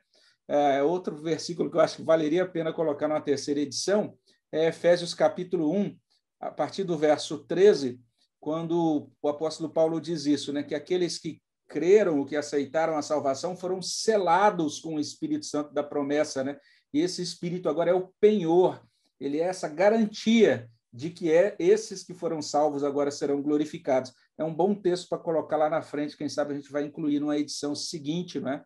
Outro versículo que eu acho que valeria a pena colocar na terceira edição é Efésios capítulo 1, a partir do verso 13, quando o apóstolo Paulo diz isso, né? Que aqueles que creram, que aceitaram a salvação, foram selados com o Espírito Santo da promessa, né? E esse Espírito agora é o penhor, ele é essa garantia de que esses que foram salvos agora serão glorificados. É um bom texto para colocar lá na frente, quem sabe a gente vai incluir numa edição seguinte, né?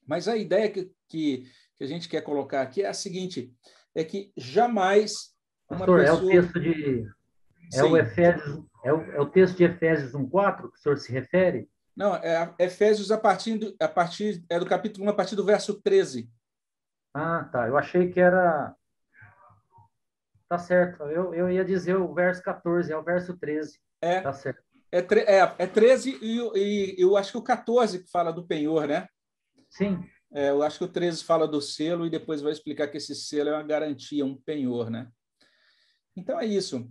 Mas a ideia que a gente quer colocar aqui é a seguinte, é que jamais uma Pastor, pessoa... é o texto de... É o texto de Efésios 1:4 que o senhor se refere? Não, é Efésios do capítulo 1, a partir do verso 13. Ah, tá. Eu achei que era... Tá certo. Eu ia dizer o verso 14, é o verso 13. Tá certo. É 13 e eu acho que o 14 que fala do penhor, né? Sim. Eu acho que o 13 fala do selo e depois vai explicar que esse selo é uma garantia, um penhor, né? Então, é isso.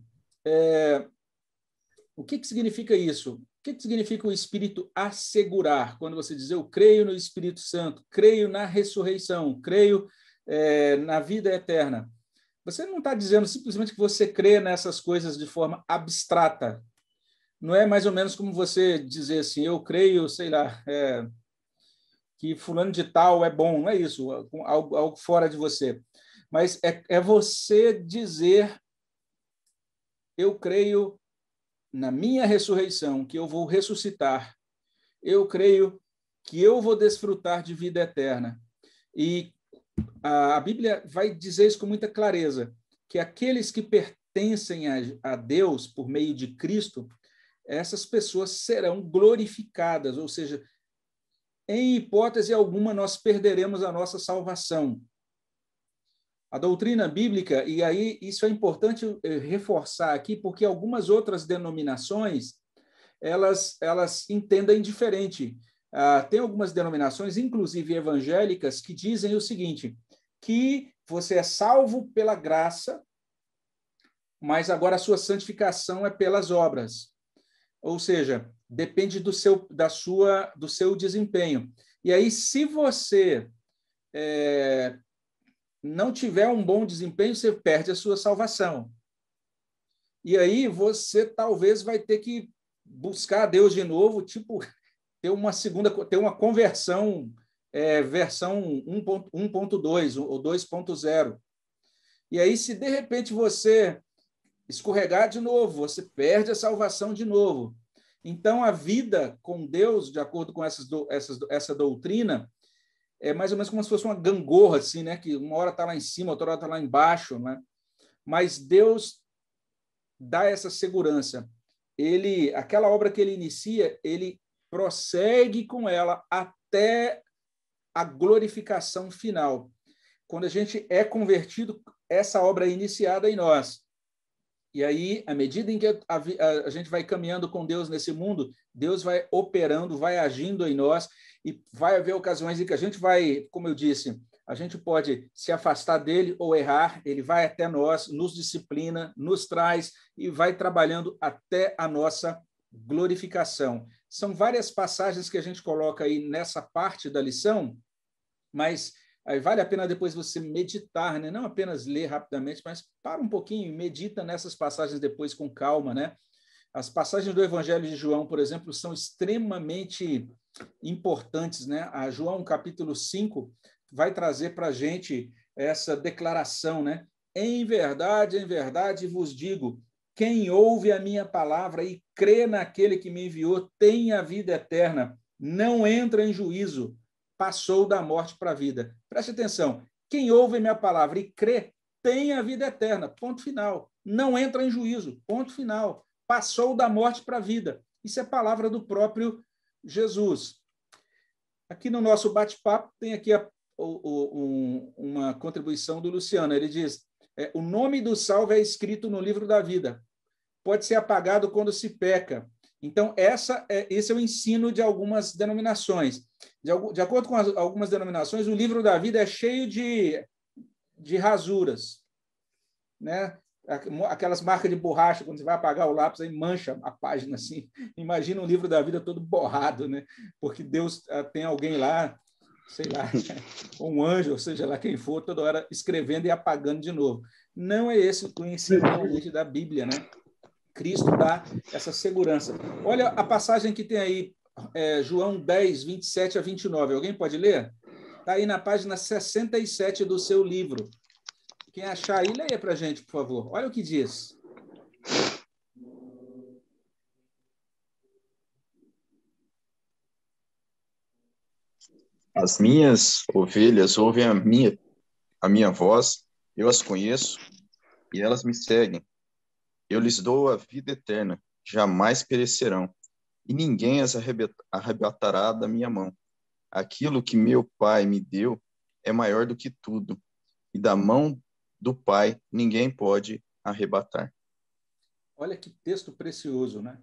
O que significa isso? O que significa o Espírito assegurar? Quando você diz, eu creio no Espírito Santo, creio na ressurreição, creio na vida eterna. Você não está dizendo simplesmente que você crê nessas coisas de forma abstrata. Não é mais ou menos como você dizer assim, eu creio, sei lá, que fulano de tal é bom. Não é isso, algo fora de você. Mas é você dizer, eu creio na minha ressurreição, que eu vou ressuscitar. Eu creio que eu vou desfrutar de vida eterna. E a Bíblia vai dizer isso com muita clareza, que aqueles que pertencem a Deus por meio de Cristo, essas pessoas serão glorificadas, ou seja, em hipótese alguma, nós perderemos a nossa salvação. A doutrina bíblica, e aí isso é importante reforçar aqui, porque algumas outras denominações, elas entendem diferente. Tem algumas denominações, inclusive evangélicas, que dizem o seguinte, que você é salvo pela graça, mas agora a sua santificação é pelas obras. Ou seja, depende do seu desempenho. E aí, se você não tiver um bom desempenho, você perde a sua salvação. E aí você talvez vai ter que buscar a Deus de novo, tipo, ter uma conversão, versão 1.2 ou 2.0. E aí, se de repente você escorregar de novo, você perde a salvação de novo. Então, a vida com Deus, de acordo com essa doutrina, é mais ou menos como se fosse uma gangorra, assim, né? Que uma hora está lá em cima, outra hora está lá embaixo, né? Mas Deus dá essa segurança. Aquela obra que ele inicia, ele prossegue com ela até a glorificação final. Quando a gente é convertido, essa obra é iniciada em nós. E aí, à medida em que a gente vai caminhando com Deus nesse mundo, Deus vai operando, vai agindo em nós, e vai haver ocasiões em que a gente vai, como eu disse, a gente pode se afastar dele ou errar, ele vai até nós, nos disciplina, nos traz e vai trabalhando até a nossa glorificação. São várias passagens que a gente coloca aí nessa parte da lição, mas aí vale a pena depois você meditar, né? Não apenas ler rapidamente, mas para um pouquinho e medita nessas passagens depois com calma, né? As passagens do Evangelho de João, por exemplo, são extremamente importantes, né? A João, capítulo 5, vai trazer para a gente essa declaração, né? Em verdade vos digo, quem ouve a minha palavra e crê naquele que me enviou tem a vida eterna, não entra em juízo, passou da morte para a vida. Preste atenção, quem ouve a minha palavra e crê tem a vida eterna, ponto final. Não entra em juízo, ponto final. Passou da morte para a vida. Isso é palavra do próprio Jesus. Aqui no nosso bate-papo tem aqui uma contribuição do Luciano. Ele diz, o nome do salvo é escrito no livro da vida. Pode ser apagado quando se peca. Então, esse é o ensino de algumas denominações. De acordo com algumas denominações, o livro da vida é cheio de rasuras, né? Aquelas marcas de borracha, quando você vai apagar o lápis, aí mancha a página assim. Imagina um livro da vida todo borrado, né? Porque Deus tem alguém lá, sei lá, um anjo, ou seja lá quem for, toda hora escrevendo e apagando de novo. Não é esse o ensino realmente da Bíblia, né? Cristo dá essa segurança. Olha a passagem que tem aí, João 10, 27 a 29. Alguém pode ler? Está aí na página 67 do seu livro. Quem achar aí, leia para a gente, por favor. Olha o que diz. As minhas ovelhas ouvem a minha voz, eu as conheço e elas me seguem. Eu lhes dou a vida eterna, jamais perecerão, e ninguém as arrebatará da minha mão. Aquilo que meu Pai me deu é maior do que tudo, e da mão do Pai ninguém pode arrebatar. Olha que texto precioso, né?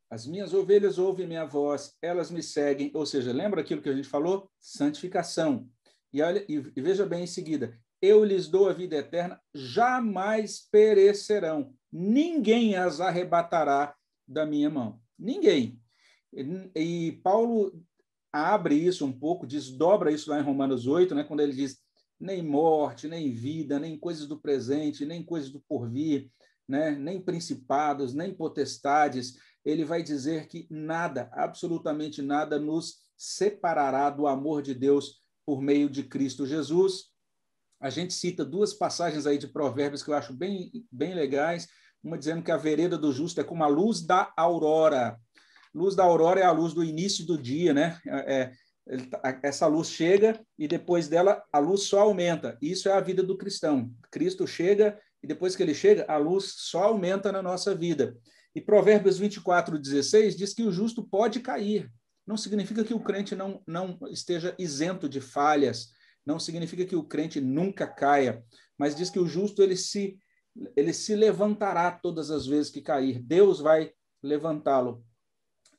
As minhas ovelhas ouvem minha voz, elas me seguem, ou seja, lembra aquilo que a gente falou? Santificação. E veja bem em seguida, eu lhes dou a vida eterna, jamais perecerão. Ninguém as arrebatará da minha mão. Ninguém. E Paulo abre isso um pouco, desdobra isso lá em Romanos 8, né, quando ele diz, nem morte, nem vida, nem coisas do presente, nem coisas do porvir, né, nem principados, nem potestades. Ele vai dizer que nada, absolutamente nada, nos separará do amor de Deus por meio de Cristo Jesus. A gente cita duas passagens aí de Provérbios que eu acho bem legais, uma dizendo que a vereda do justo é como a luz da aurora. luz da aurora é a luz do início do dia, né? Essa luz chega e depois dela a luz só aumenta. Isso é a vida do cristão. Cristo chega e depois que ele chega, a luz só aumenta na nossa vida. E Provérbios 24:16 diz que o justo pode cair. Não significa que o crente não esteja isento de falhas, não significa que o crente nunca caia, mas diz que o justo ele se levantará todas as vezes que cair. Deus vai levantá-lo.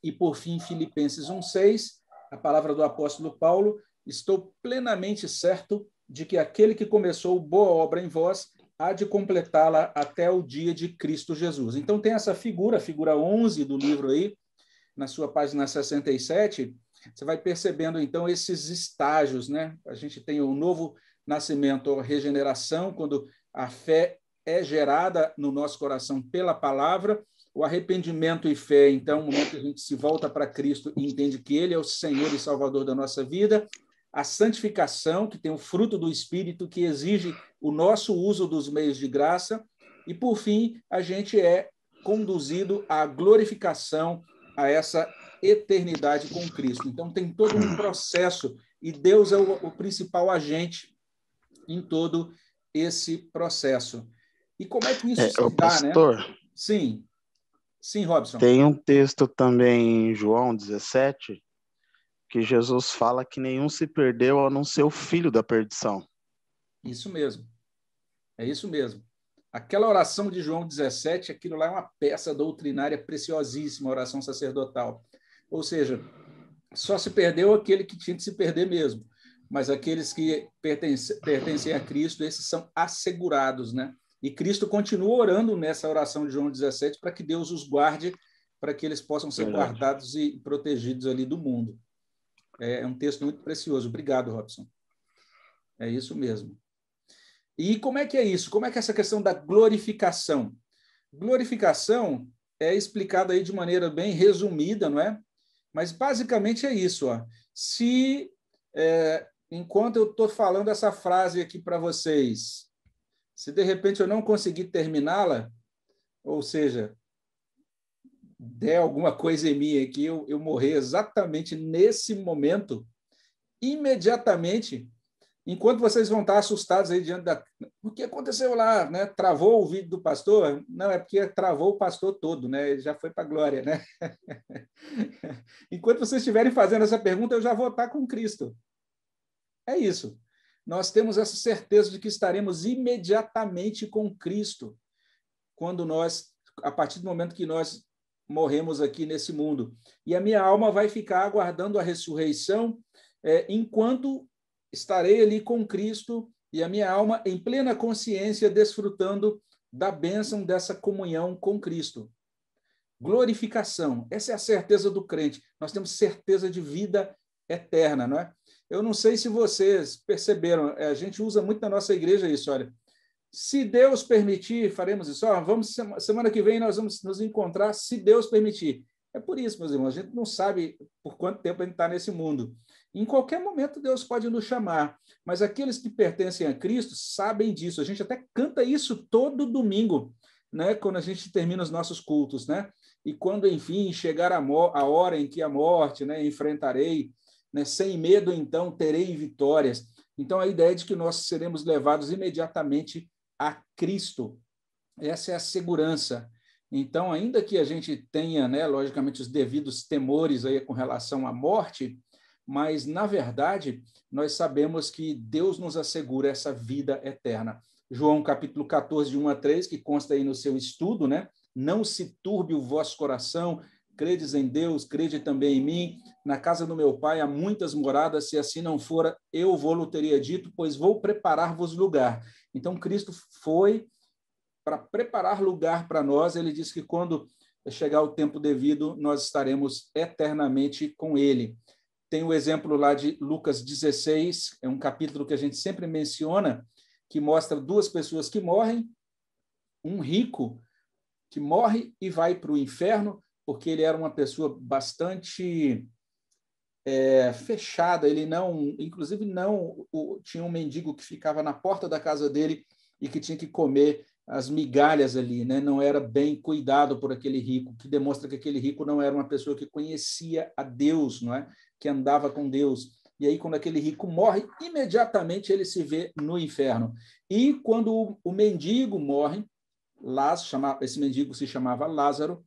E por fim, Filipenses 1:6, a palavra do apóstolo Paulo: estou plenamente certo de que aquele que começou boa obra em vós há de completá-la até o dia de Cristo Jesus. Então tem essa figura, a figura 11 do livro aí, na sua página 67, você vai percebendo, então, esses estágios, né? A gente tem o novo nascimento, a regeneração, quando a fé é gerada no nosso coração pela palavra, o arrependimento e fé, então, o momento que a gente se volta para Cristo e entende que Ele é o Senhor e Salvador da nossa vida, a santificação, que tem o fruto do Espírito, que exige o nosso uso dos meios de graça, e, por fim, a gente é conduzido à glorificação, a essa eternidade com Cristo. Então, tem todo um processo, e Deus é o principal agente em todo esse processo. E como é que isso se dá, pastor, né? Sim. Sim, Robson. Tem um texto também em João 17, que Jesus fala que nenhum se perdeu a não ser o filho da perdição. Isso mesmo. É isso mesmo. Aquela oração de João 17, aquilo lá é uma peça doutrinária preciosíssima, a oração sacerdotal. Ou seja, só se perdeu aquele que tinha que se perder mesmo. Mas aqueles que pertencem a Cristo, esses são assegurados, né? E Cristo continua orando nessa oração de João 17 para que Deus os guarde, para que eles possam ser guardados e protegidos ali do mundo. É um texto muito precioso. Obrigado, Robson. É isso mesmo. E como é que é isso? Como é que é essa questão da glorificação? Glorificação é explicada aí de maneira bem resumida, não é? Mas basicamente é isso. Ó. Enquanto eu estou falando essa frase aqui para vocês, se de repente eu não conseguir terminá-la, ou seja, der alguma coisa em mim aqui, eu morrer exatamente nesse momento, imediatamente, enquanto vocês vão estar assustados aí diante da... O que aconteceu lá? Né? Travou o vídeo do pastor? Não, é porque travou o pastor todo, né? Ele já foi para a glória, né? Enquanto vocês estiverem fazendo essa pergunta, eu já vou estar com Cristo. É isso. Nós temos essa certeza de que estaremos imediatamente com Cristo quando a partir do momento que nós morremos aqui nesse mundo. E a minha alma vai ficar aguardando a ressurreição enquanto estarei ali com Cristo e a minha alma em plena consciência desfrutando da bênção dessa comunhão com Cristo. Glorificação. Essa é a certeza do crente. Nós temos certeza de vida eterna, não é? Eu não sei se vocês perceberam, a gente usa muito na nossa igreja isso, olha. Se Deus permitir, faremos isso. Vamos, semana que vem nós vamos nos encontrar, se Deus permitir. É por isso, meus irmãos, a gente não sabe por quanto tempo a gente está nesse mundo. Em qualquer momento Deus pode nos chamar, mas aqueles que pertencem a Cristo sabem disso. A gente até canta isso todo domingo, né? Quando a gente termina os nossos cultos, né? E quando, enfim, chegar a hora em que a morte, né, enfrentarei, né, sem medo, então, terei vitórias. Então, a ideia é de que nós seremos levados imediatamente a Cristo. Essa é a segurança. Então, ainda que a gente tenha, né, logicamente, os devidos temores aí com relação à morte, mas, na verdade, nós sabemos que Deus nos assegura essa vida eterna. João, capítulo 14, de 1 a 3, que consta aí no seu estudo, né? Não se turbe o vosso coração, credes em Deus, crede também em mim. Na casa do meu pai há muitas moradas, se assim não fora, eu vou-lo teria dito, pois vou preparar-vos lugar. Então, Cristo foi para preparar lugar para nós. Ele disse que quando chegar o tempo devido, nós estaremos eternamente com ele. Tem o exemplo lá de Lucas 16, é um capítulo que a gente sempre menciona, que mostra duas pessoas que morrem, um rico que morre e vai para o inferno, porque ele era uma pessoa bastante fechada, ele inclusive não tinha um mendigo que ficava na porta da casa dele e que tinha que comer as migalhas ali, né? Não era bem cuidado por aquele rico, que demonstra que aquele rico não era uma pessoa que conhecia a Deus, não é? Que andava com Deus. E aí, quando aquele rico morre, imediatamente ele se vê no inferno. E quando o mendigo morre, esse mendigo se chamava Lázaro,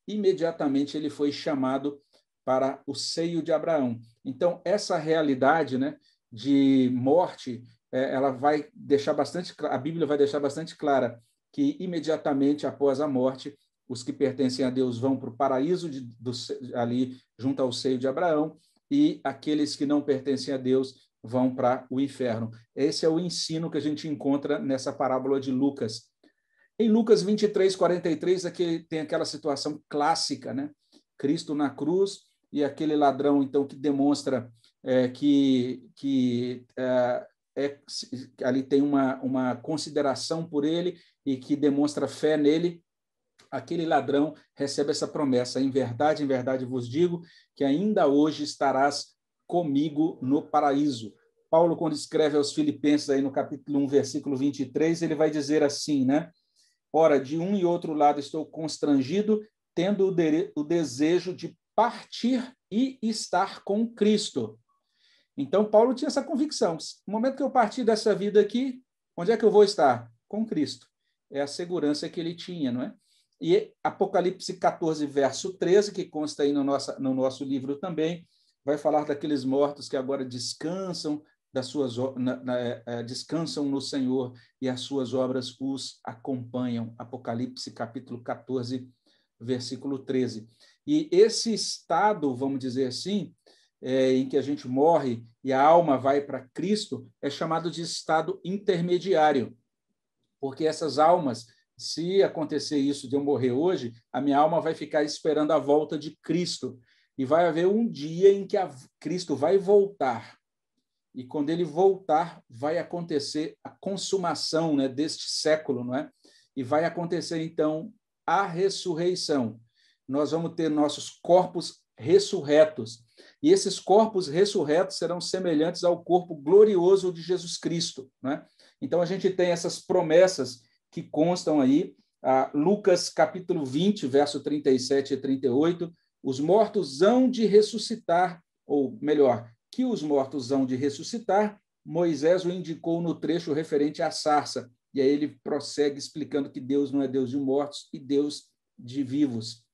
imediatamente ele foi chamado para o seio de Abraão. Então, essa realidade, né, de morte, ela vai deixar a Bíblia vai deixar bastante clara que imediatamente após a morte, os que pertencem a Deus vão para o paraíso ali junto ao seio de Abraão, e aqueles que não pertencem a Deus vão para o inferno. Esse é o ensino que a gente encontra nessa parábola de Lucas. Em Lucas 23, 43, aqui tem aquela situação clássica, né? Cristo na cruz e aquele ladrão, então, que demonstra ali tem uma consideração por ele e que demonstra fé nele. Aquele ladrão recebe essa promessa: em verdade vos digo que ainda hoje estarás comigo no paraíso. Paulo, quando escreve aos Filipenses, aí no capítulo 1, versículo 23, ele vai dizer assim, né? Ora, de um e outro lado estou constrangido, tendo o desejo de partir e estar com Cristo. Então, Paulo tinha essa convicção: no momento que eu partir dessa vida aqui, onde é que eu vou estar? Com Cristo. É a segurança que ele tinha, não é? E Apocalipse 14, verso 13, que consta aí no nosso livro também, vai falar daqueles mortos que agora descansam descansam no Senhor e as suas obras os acompanham. Apocalipse capítulo 14, versículo 13. E esse estado, vamos dizer assim, em que a gente morre e a alma vai para Cristo, é chamado de estado intermediário, porque essas almas, se acontecer isso de eu morrer hoje, a minha alma vai ficar esperando a volta de Cristo, e vai haver um dia em que Cristo vai voltar, e quando ele voltar, vai acontecer a consumação, né, deste século, não é? E vai acontecer, então, a ressurreição. Nós vamos ter nossos corpos ressurretos, e esses corpos ressurretos serão semelhantes ao corpo glorioso de Jesus Cristo, né? Então, a gente tem essas promessas que constam aí, Lucas capítulo 20, verso 37 e 38, os mortos hão de ressuscitar, ou melhor, que os mortos hão de ressuscitar, Moisés o indicou no trecho referente à sarça, e aí ele prossegue explicando que Deus não é Deus de mortos e Deus de vivos.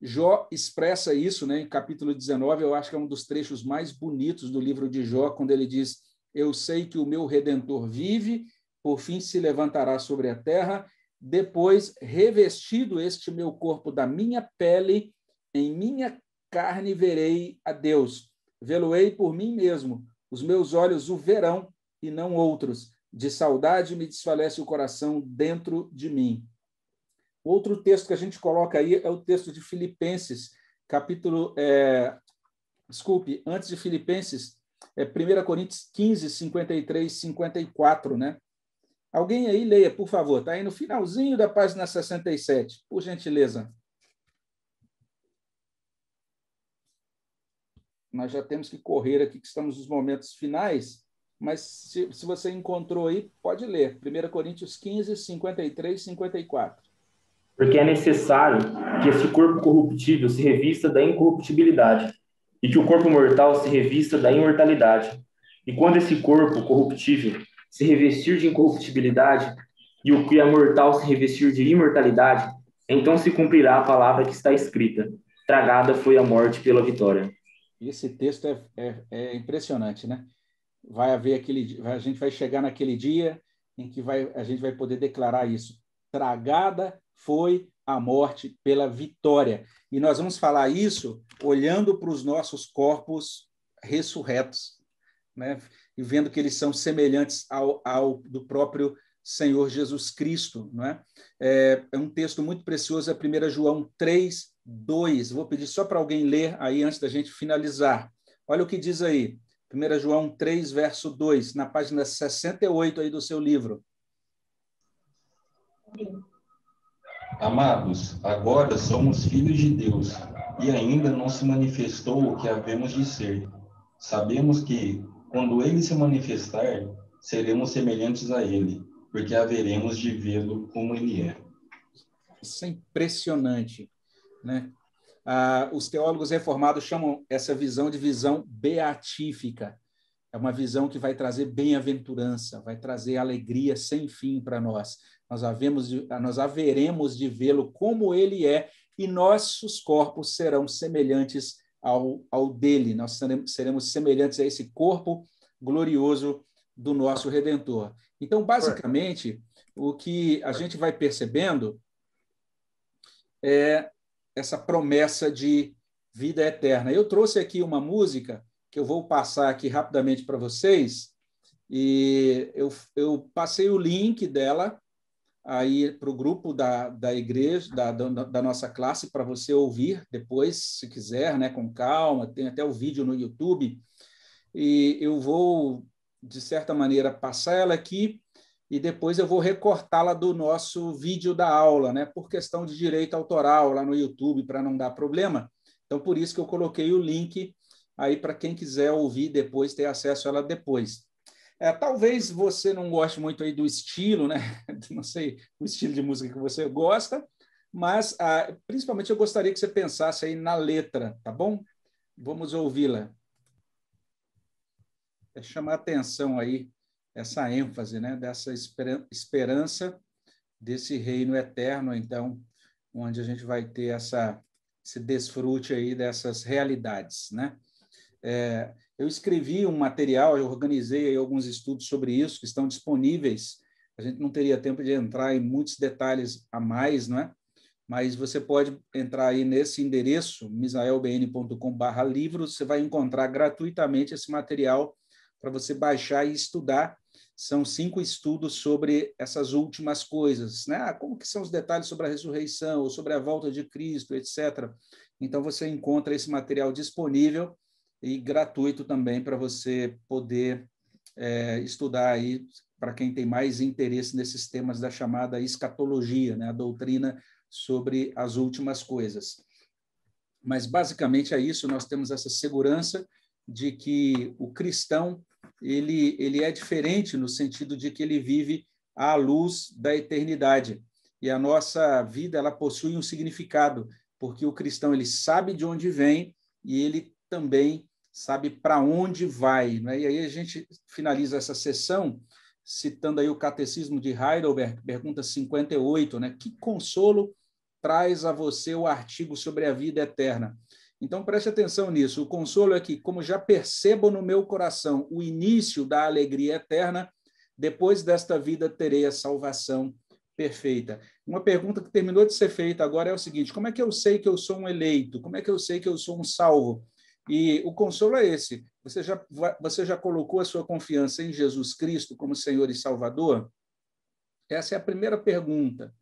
Jó expressa isso, né, em capítulo 19, eu acho que é um dos trechos mais bonitos do livro de Jó, quando ele diz: eu sei que o meu Redentor vive, por fim se levantará sobre a terra, depois, revestido este meu corpo da minha pele, em minha carne verei a Deus. Vê-lo-ei por mim mesmo, os meus olhos o verão e não outros. De saudade me desfalece o coração dentro de mim. Outro texto que a gente coloca aí é o texto de Filipenses, antes de Filipenses, 1 Coríntios 15, 53, 54, né? Alguém aí leia, por favor, está aí no finalzinho da página 67, por gentileza. Nós já temos que correr aqui, que estamos nos momentos finais, mas se você encontrou aí, pode ler. 1 Coríntios 15, 53, 54. Porque é necessário que este corpo corruptível se revista da incorruptibilidade, e que o corpo mortal se revista da imortalidade. E quando esse corpo corruptível se revestir de incorruptibilidade, e o que é mortal se revestir de imortalidade, então se cumprirá a palavra que está escrita: tragada foi a morte pela vitória. Esse texto é impressionante, né? A gente vai chegar naquele dia em que a gente vai poder declarar isso: tragada foi a morte pela vitória. E nós vamos falar isso olhando para os nossos corpos ressurretos, né? E vendo que eles são semelhantes ao do próprio Senhor Jesus Cristo, não é? É um texto muito precioso, é 1 João 3, 2. Vou pedir só para alguém ler aí antes da gente finalizar. Olha o que diz aí, 1 João 3, verso 2, na página 68 aí do seu livro. Amados, agora somos filhos de Deus, e ainda não se manifestou o que havemos de ser. Sabemos que, quando ele se manifestar, seremos semelhantes a ele, porque haveremos de vê-lo como ele é. Isso é impressionante, né? Os teólogos reformados chamam essa visão de visão beatífica. É uma visão que vai trazer bem-aventurança, vai trazer alegria sem fim para nós. Nós haveremos de vê-lo como ele é, e nossos corpos serão semelhantes ao dele. Nós seremos semelhantes a esse corpo glorioso do nosso Redentor. Então, basicamente, o que a gente vai percebendo é essa promessa de vida eterna. Eu trouxe aqui uma música que eu vou passar aqui rapidamente para vocês, e eu passei o link dela aí para o grupo da igreja, da nossa classe, para você ouvir depois, se quiser, né, com calma, tem até o vídeo no YouTube, e eu vou, de certa maneira, passar ela aqui, e depois eu vou recortá-la do nosso vídeo da aula, né, por questão de direito autoral lá no YouTube, para não dar problema. Então, por isso que eu coloquei o link aí para quem quiser ouvir depois, ter acesso a ela depois. Talvez você não goste muito aí do estilo, né? Não sei o estilo de música que você gosta, mas principalmente eu gostaria que você pensasse aí na letra, tá bom? Vamos ouvi-la. É chamar atenção aí, essa ênfase, né? Dessa esperança desse reino eterno, então, onde a gente vai ter esse desfrute aí dessas realidades, né? Eu escrevi um material, eu organizei aí alguns estudos sobre isso, que estão disponíveis. A gente não teria tempo de entrar em muitos detalhes a mais, não é? Mas você pode entrar aí nesse endereço, misaelbn.com/livros, você vai encontrar gratuitamente esse material para você baixar e estudar. São 5 estudos sobre essas últimas coisas, né? Como que são os detalhes sobre a ressurreição, ou sobre a volta de Cristo, etc. Então, você encontra esse material disponível e gratuito também para você poder estudar aí, para quem tem mais interesse nesses temas da chamada escatologia, né? A doutrina sobre as últimas coisas. Mas, basicamente, é isso, nós temos essa segurança de que o cristão ele é diferente no sentido de que ele vive à luz da eternidade. E a nossa vida ela possui um significado, porque o cristão ele sabe de onde vem e ele também sabe para onde vai, né? E aí a gente finaliza essa sessão citando aí o Catecismo de Heidelberg, pergunta 58, né? Que consolo traz a você o artigo sobre a vida eterna? Então, preste atenção nisso. O consolo é que, como já percebo no meu coração o início da alegria eterna, depois desta vida terei a salvação perfeita. Uma pergunta que terminou de ser feita agora é o seguinte: como é que eu sei que eu sou um eleito? Como é que eu sei que eu sou um salvo? E o consolo é esse. Você já colocou a sua confiança em Jesus Cristo como Senhor e Salvador? Essa é a primeira pergunta,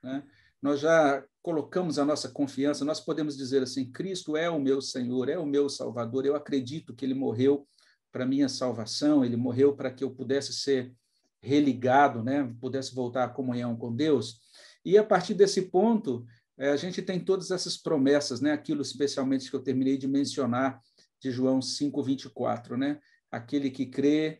né? Nós já colocamos a nossa confiança, nós podemos dizer assim: Cristo é o meu Senhor, é o meu Salvador, eu acredito que ele morreu para minha salvação, ele morreu para que eu pudesse ser religado, né? Pudesse voltar à comunhão com Deus. E a partir desse ponto, a gente tem todas essas promessas, né? Aquilo especialmente que eu terminei de mencionar, de João 5:24, né? Aquele que crê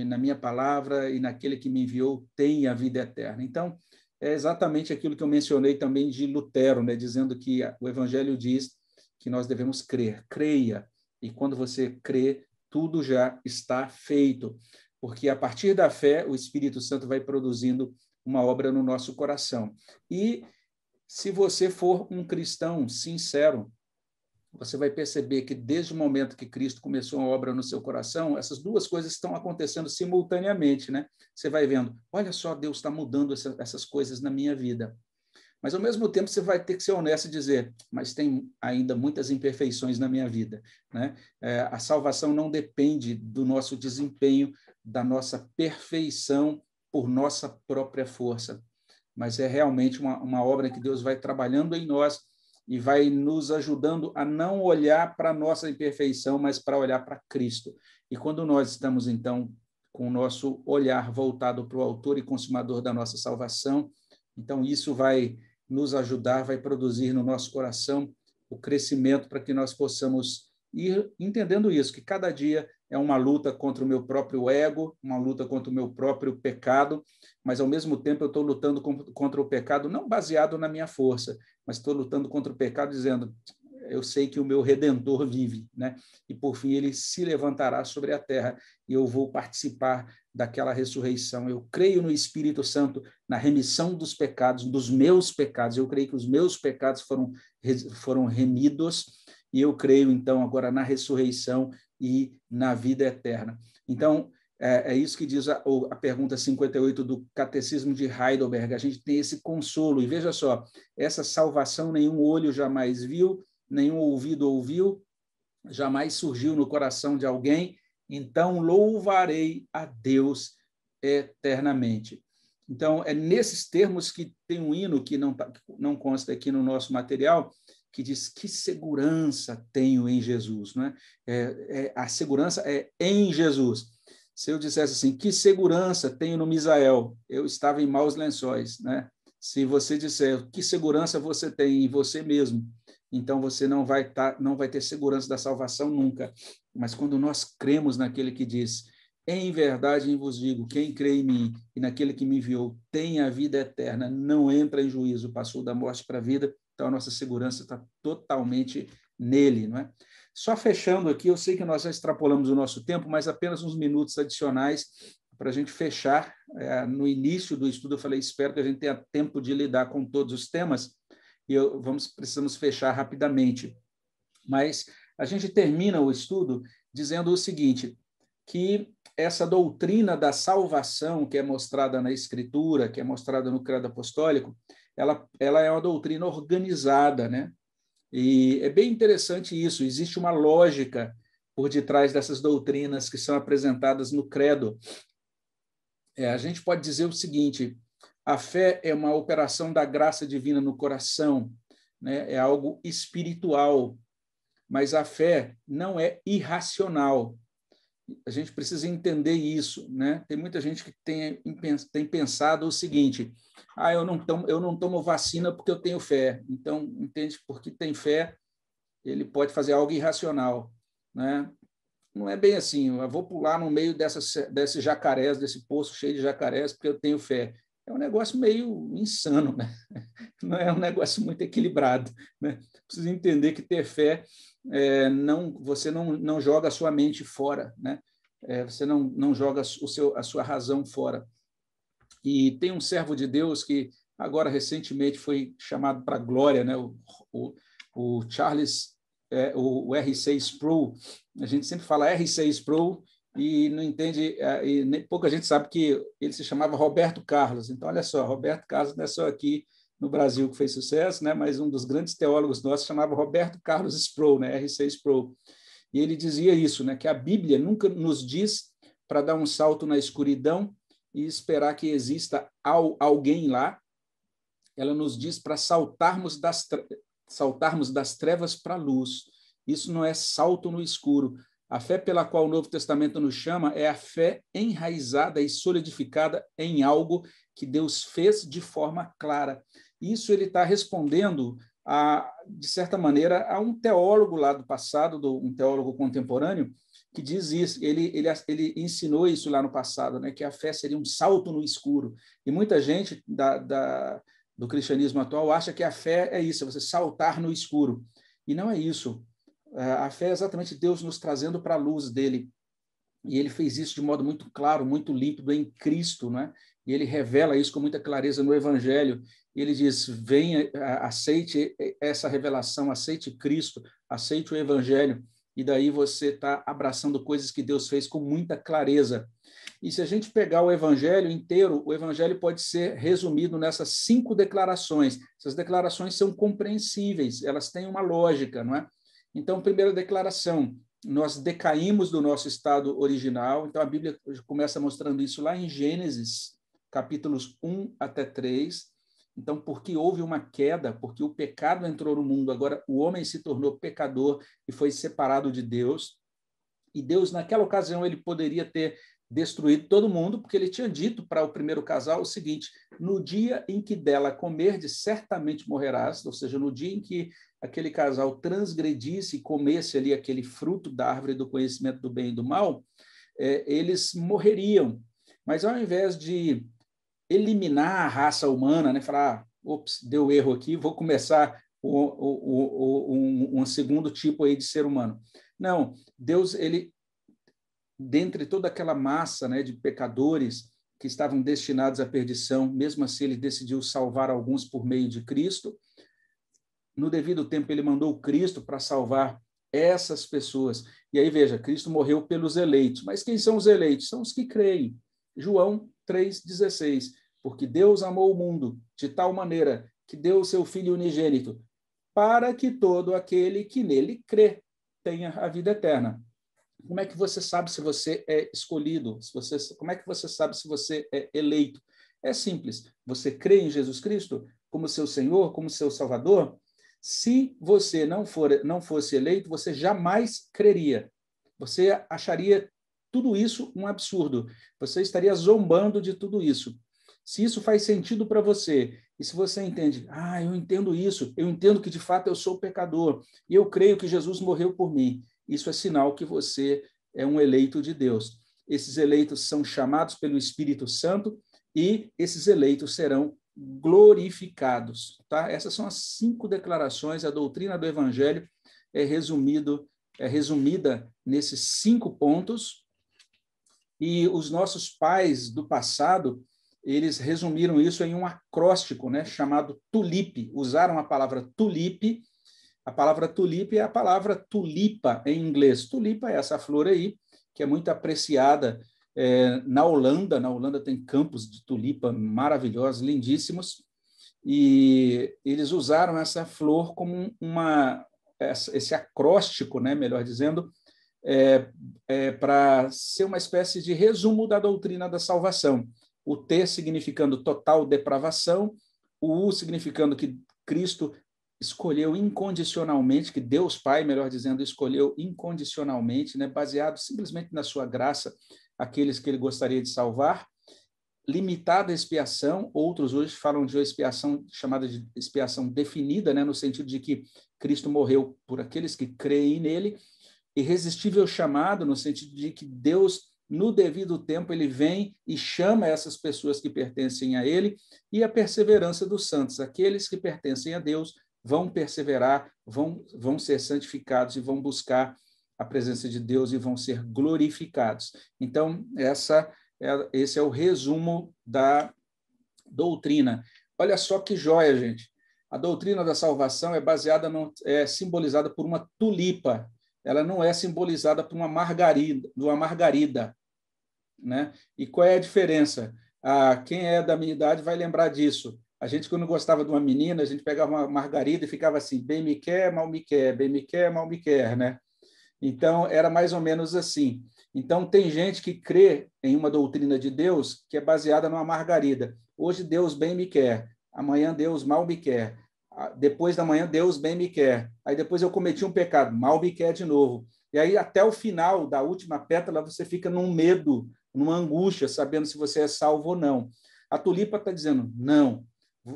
na minha palavra e naquele que me enviou tem a vida eterna. Então, é exatamente aquilo que eu mencionei também de Lutero, né? Dizendo que o Evangelho diz que nós devemos crer. Creia, e quando você crê, tudo já está feito, porque a partir da fé, o Espírito Santo vai produzindo uma obra no nosso coração. E se você for um cristão sincero, você vai perceber que desde o momento que Cristo começou a obra no seu coração, essas duas coisas estão acontecendo simultaneamente, né? Você vai vendo, olha só, Deus está mudando essas coisas na minha vida. Mas, ao mesmo tempo, você vai ter que ser honesto e dizer, mas tem ainda muitas imperfeições na minha vida, né? A salvação não depende do nosso desempenho, da nossa perfeição por nossa própria força, mas é realmente uma obra que Deus vai trabalhando em nós e vai nos ajudando a não olhar para a nossa imperfeição, mas para olhar para Cristo. E quando nós estamos, então, com o nosso olhar voltado para o autor e consumador da nossa salvação, então isso vai nos ajudar, vai produzir no nosso coração o crescimento para que nós possamos e entendendo isso, que cada dia é uma luta contra o meu próprio ego, uma luta contra o meu próprio pecado, mas, ao mesmo tempo, eu estou lutando contra o pecado não baseado na minha força, mas estou lutando contra o pecado dizendo, eu sei que o meu Redentor vive, né? E, por fim, ele se levantará sobre a terra e eu vou participar daquela ressurreição. Eu creio no Espírito Santo, na remissão dos pecados, dos meus pecados. Eu creio que os meus pecados foram remidos e eu creio, então, agora na ressurreição e na vida eterna. Então, é isso que diz a pergunta 58 do Catecismo de Heidelberg. A gente tem esse consolo. E veja só, essa salvação nenhum olho jamais viu, nenhum ouvido ouviu, jamais surgiu no coração de alguém, então louvarei a Deus eternamente. Então, é nesses termos que tem um hino que não consta aqui no nosso material, que diz que segurança tenho em Jesus. Não é? A segurança é em Jesus. Se eu dissesse assim, que segurança tenho no Misael, eu estava em maus lençóis. Né? Se você disser, que segurança você tem em você mesmo, então você não vai ter segurança da salvação nunca. Mas quando nós cremos naquele que diz, em verdade vos digo, quem crê em mim e naquele que me enviou tem a vida eterna, não entra em juízo, passou da morte para a vida, então a nossa segurança está totalmente nele. Não é? Só fechando aqui, eu sei que nós já extrapolamos o nosso tempo, mas apenas uns minutos adicionais para a gente fechar. No início do estudo eu falei, espero que a gente tenha tempo de lidar com todos os temas, e precisamos fechar rapidamente. Mas a gente termina o estudo dizendo o seguinte, que essa doutrina da salvação que é mostrada na Escritura, que é mostrada no Credo Apostólico, ela é uma doutrina organizada, né? E é bem interessante isso, existe uma lógica por detrás dessas doutrinas que são apresentadas no Credo. A gente pode dizer o seguinte, a fé é uma operação da graça divina no coração, né? É algo espiritual, mas a fé não é irracional. A gente precisa entender isso. Né? Tem muita gente que tem pensado o seguinte, eu não tomo vacina porque eu tenho fé. Então, entende? Porque tem fé, ele pode fazer algo irracional. Né? Não é bem assim, eu vou pular no meio desses jacarés, desse poço cheio de jacarés, porque eu tenho fé. É um negócio meio insano, né? Não é um negócio muito equilibrado. Né? Precisa entender que ter fé, você não joga a sua mente fora, né? Você não joga a sua razão fora. E tem um servo de Deus que agora recentemente foi chamado para a glória, né? O Charles, o R.C. Sproul. A gente sempre fala R.C. Sproul, e não entende, e pouca gente sabe que ele se chamava Roberto Carlos. Então, olha só, Roberto Carlos não é só aqui no Brasil que fez sucesso, né? Mas um dos grandes teólogos nossos chamava Roberto Carlos Sproul, né? R.C. Sproul. E ele dizia isso, né? Que a Bíblia nunca nos diz para dar um salto na escuridão e esperar que exista alguém lá. Ela nos diz para saltarmos das trevas para a luz. Isso não é salto no escuro. A fé pela qual o Novo Testamento nos chama é a fé enraizada e solidificada em algo que Deus fez de forma clara. Isso ele está respondendo, de certa maneira, a um teólogo lá do passado, um teólogo contemporâneo, que diz isso. Ele ensinou isso lá no passado, né, que a fé seria um salto no escuro. E muita gente do cristianismo atual acha que a fé é isso, é você saltar no escuro. E não é isso. A fé é exatamente Deus nos trazendo para a luz dele. E ele fez isso de modo muito claro, muito límpido em Cristo, né? E ele revela isso com muita clareza no Evangelho. E ele diz, venha, aceite essa revelação, aceite Cristo, aceite o Evangelho. E daí você está abraçando coisas que Deus fez com muita clareza. E se a gente pegar o Evangelho inteiro, o Evangelho pode ser resumido nessas 5 declarações. Essas declarações são compreensíveis, elas têm uma lógica, não é? Então, primeira declaração, nós decaímos do nosso estado original. Então, a Bíblia começa mostrando isso lá em Gênesis, capítulos 1 até 3. Então, porque houve uma queda, porque o pecado entrou no mundo, agora o homem se tornou pecador e foi separado de Deus. E Deus, naquela ocasião, ele poderia ter destruído todo mundo, porque ele tinha dito para o primeiro casal o seguinte: no dia em que dela comerdes, certamente morrerás, ou seja, no dia em que aquele casal transgredisse e comesse ali aquele fruto da árvore do conhecimento do bem e do mal, eles morreriam. Mas ao invés de eliminar a raça humana, né, falar, ops, deu erro aqui, vou começar um segundo tipo aí de ser humano. Não, Deus, ele, dentre toda aquela massa, né, de pecadores que estavam destinados à perdição, mesmo assim ele decidiu salvar alguns por meio de Cristo. No devido tempo, ele mandou Cristo para salvar essas pessoas. E aí, veja, Cristo morreu pelos eleitos. Mas quem são os eleitos? São os que creem. João 3,16. Porque Deus amou o mundo de tal maneira que deu o seu Filho unigênito, para que todo aquele que nele crê tenha a vida eterna. Como é que você sabe se você é escolhido? Como é que você sabe se você é eleito? É simples. Você crê em Jesus Cristo como seu Senhor, como seu Salvador? Se você não fosse eleito, você jamais creria. Você acharia tudo isso um absurdo. Você estaria zombando de tudo isso. Se isso faz sentido para você, e se você entende, eu entendo isso, eu entendo que de fato eu sou pecador, e eu creio que Jesus morreu por mim, isso é sinal que você é um eleito de Deus. Esses eleitos são chamados pelo Espírito Santo e esses eleitos serão glorificados. Tá? Essas são as 5 declarações. A doutrina do Evangelho é resumida nesses 5 pontos. E os nossos pais do passado, eles resumiram isso em um acróstico, né, chamado tulipe. Usaram a palavra tulipe. A palavra tulipe é a palavra tulipa em inglês. Tulipa é essa flor aí, que é muito apreciada na Holanda. Na Holanda tem campos de tulipa maravilhosos, lindíssimos, e eles usaram essa flor como esse acróstico, né, melhor dizendo, para ser uma espécie de resumo da doutrina da salvação. O T significando total depravação, o U significando que Cristo escolheu incondicionalmente, que Deus Pai, melhor dizendo, escolheu incondicionalmente, né, baseado simplesmente na sua graça, aqueles que ele gostaria de salvar. Limitada expiação, outros hoje falam de uma expiação chamada de expiação definida, né, no sentido de que Cristo morreu por aqueles que creem nele. Irresistível chamado, no sentido de que Deus, no devido tempo, ele vem e chama essas pessoas que pertencem a ele. E a perseverança dos santos, aqueles que pertencem a Deus vão perseverar, vão ser santificados e vão buscar a presença de Deus e vão ser glorificados. Então, esse é o resumo da doutrina. Olha só que joia, gente. A doutrina da salvação é simbolizada por uma tulipa. Ela não é simbolizada por uma margarida, né? E qual é a diferença? Quem é da minha idade vai lembrar disso. A gente, quando gostava de uma menina, a gente pegava uma margarida e ficava assim, bem me quer, mal me quer, bem me quer, mal me quer, né? Então, era mais ou menos assim. Então, tem gente que crê em uma doutrina de Deus que é baseada numa margarida. Hoje, Deus bem me quer. Amanhã, Deus mal me quer. Depois da manhã, Deus bem me quer. Aí, depois eu cometi um pecado, mal me quer de novo. E aí, até o final da última pétala, você fica num medo, numa angústia, sabendo se você é salvo ou não. A tulipa está dizendo, não,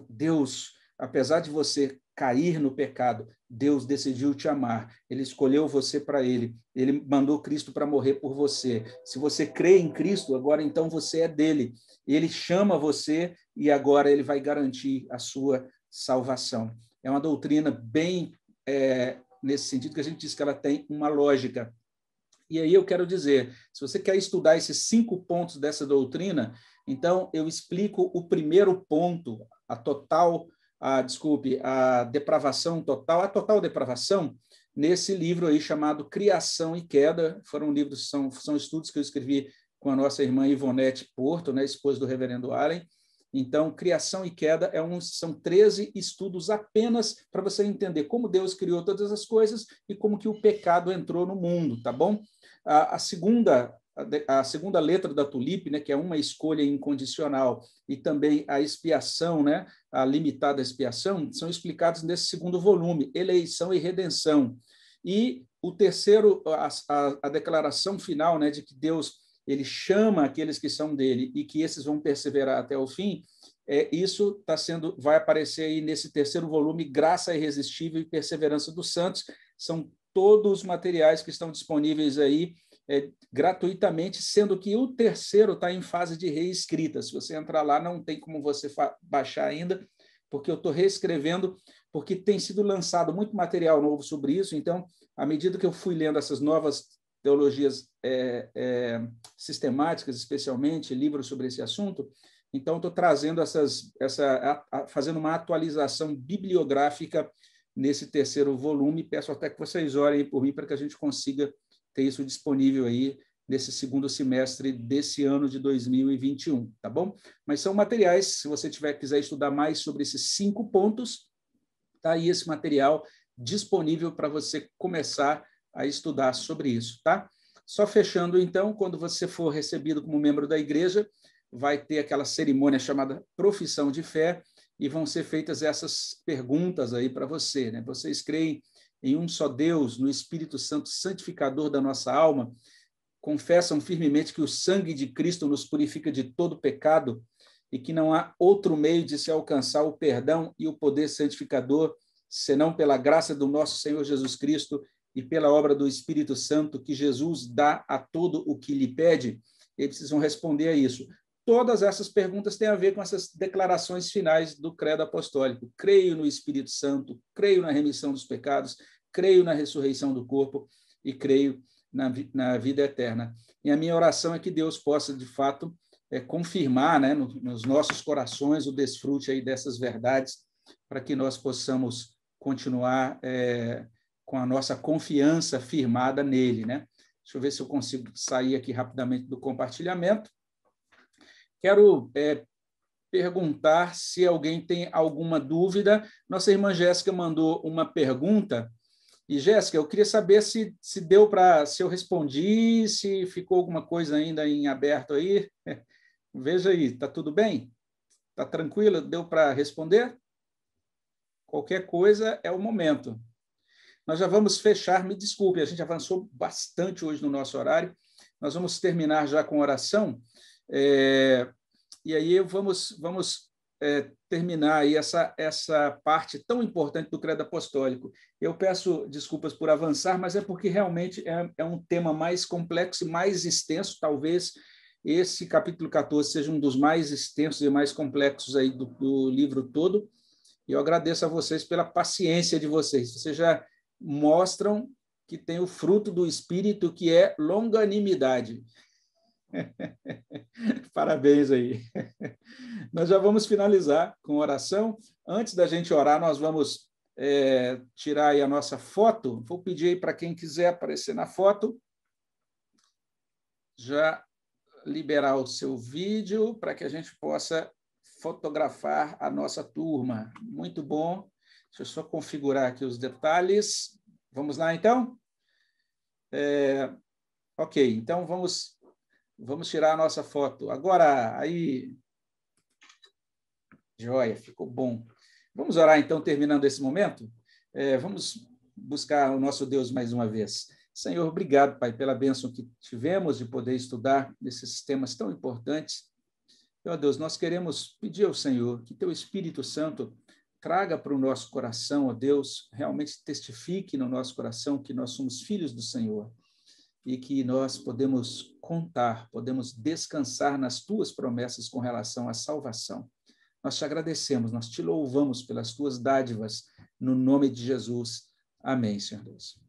Deus, apesar de você cair no pecado, Deus decidiu te amar. Ele escolheu você para ele. Ele mandou Cristo para morrer por você. Se você crê em Cristo, agora então você é dele. Ele chama você e agora ele vai garantir a sua salvação. É uma doutrina bem nesse sentido que a gente diz que ela tem uma lógica. E aí eu quero dizer, se você quer estudar esses 5 pontos dessa doutrina, então eu explico o primeiro ponto, a depravação total, a total depravação, nesse livro aí chamado Criação e Queda. São estudos que eu escrevi com a nossa irmã Ivonete Porto, né, esposa do reverendo Allen. Então, Criação e Queda são 13 estudos apenas para você entender como Deus criou todas as coisas e como que o pecado entrou no mundo, tá bom? A segunda letra da tulipe, né, que é uma escolha incondicional, e também a expiação, né, a limitada expiação, são explicados nesse segundo volume, Eleição e Redenção. E o terceiro, a declaração final, né, de que Deus ele chama aqueles que são dele e que esses vão perseverar até o fim, isso vai aparecer aí nesse terceiro volume, Graça Irresistível e Perseverança dos Santos. São todos os materiais que estão disponíveis aí gratuitamente, sendo que o terceiro está em fase de reescrita. Se você entrar lá, não tem como você baixar ainda, porque eu estou reescrevendo, porque tem sido lançado muito material novo sobre isso. Então, à medida que eu fui lendo essas novas teologias sistemáticas, especialmente livros sobre esse assunto, então estou trazendo fazendo uma atualização bibliográfica nesse terceiro volume. Peço até que vocês orem por mim para que a gente consiga ter isso disponível aí nesse segundo semestre desse ano de 2021, tá bom? Mas são materiais, se você quiser estudar mais sobre esses 5 pontos, tá aí esse material disponível para você começar a estudar sobre isso, tá? Só fechando, então, quando você for recebido como membro da igreja, vai ter aquela cerimônia chamada profissão de fé e vão ser feitas essas perguntas aí para você, né? Vocês creem em um só Deus, no Espírito Santo santificador da nossa alma? Confessam firmemente que o sangue de Cristo nos purifica de todo pecado e que não há outro meio de se alcançar o perdão e o poder santificador, senão pela graça do nosso Senhor Jesus Cristo e pela obra do Espírito Santo que Jesus dá a todo o que lhe pede? Eles precisam responder a isso. Todas essas perguntas têm a ver com essas declarações finais do credo apostólico. Creio no Espírito Santo, creio na remissão dos pecados, creio na ressurreição do corpo e creio na vida eterna. E a minha oração é que Deus possa, de fato, confirmar, né, nos nossos corações o desfrute aí dessas verdades, para que nós possamos continuar com a nossa confiança firmada nele, né? Deixa eu ver se eu consigo sair aqui rapidamente do compartilhamento. Quero perguntar se alguém tem alguma dúvida. Nossa irmã Jéssica mandou uma pergunta. E, Jéssica, eu queria saber se eu respondi, se ficou alguma coisa ainda em aberto aí. Veja aí, está tudo bem? Está tranquilo? Deu para responder? Qualquer coisa é o momento. Nós já vamos fechar, me desculpe, a gente avançou bastante hoje no nosso horário. Nós vamos terminar já com oração. E aí vamos terminar aí essa parte tão importante do credo apostólico. Eu peço desculpas por avançar, mas é porque realmente é um tema mais complexo e mais extenso. Talvez esse capítulo 14 seja um dos mais extensos e mais complexos aí do livro todo. E eu agradeço a vocês pela paciência de vocês. Vocês já mostram que tem o fruto do Espírito, que é longanimidade. Parabéns aí. Nós já vamos finalizar com oração. Antes da gente orar, nós vamos tirar aí a nossa foto. Vou pedir aí para quem quiser aparecer na foto, já liberar o seu vídeo para que a gente possa fotografar a nossa turma. Muito bom. Deixa eu só configurar aqui os detalhes. Vamos lá, então? Ok, então vamos tirar a nossa foto. Agora, aí... Joia, ficou bom. Vamos orar, então, terminando esse momento? Vamos buscar o nosso Deus mais uma vez. Senhor, obrigado, Pai, pela bênção que tivemos de poder estudar esses temas tão importantes. Meu Deus, nós queremos pedir ao Senhor que Teu Espírito Santo traga para o nosso coração, ó Deus, realmente testifique no nosso coração que nós somos filhos do Senhor e que nós podemos contar, podemos descansar nas Tuas promessas com relação à salvação. Nós te agradecemos, nós te louvamos pelas Tuas dádivas, no nome de Jesus. Amém, Senhor Deus.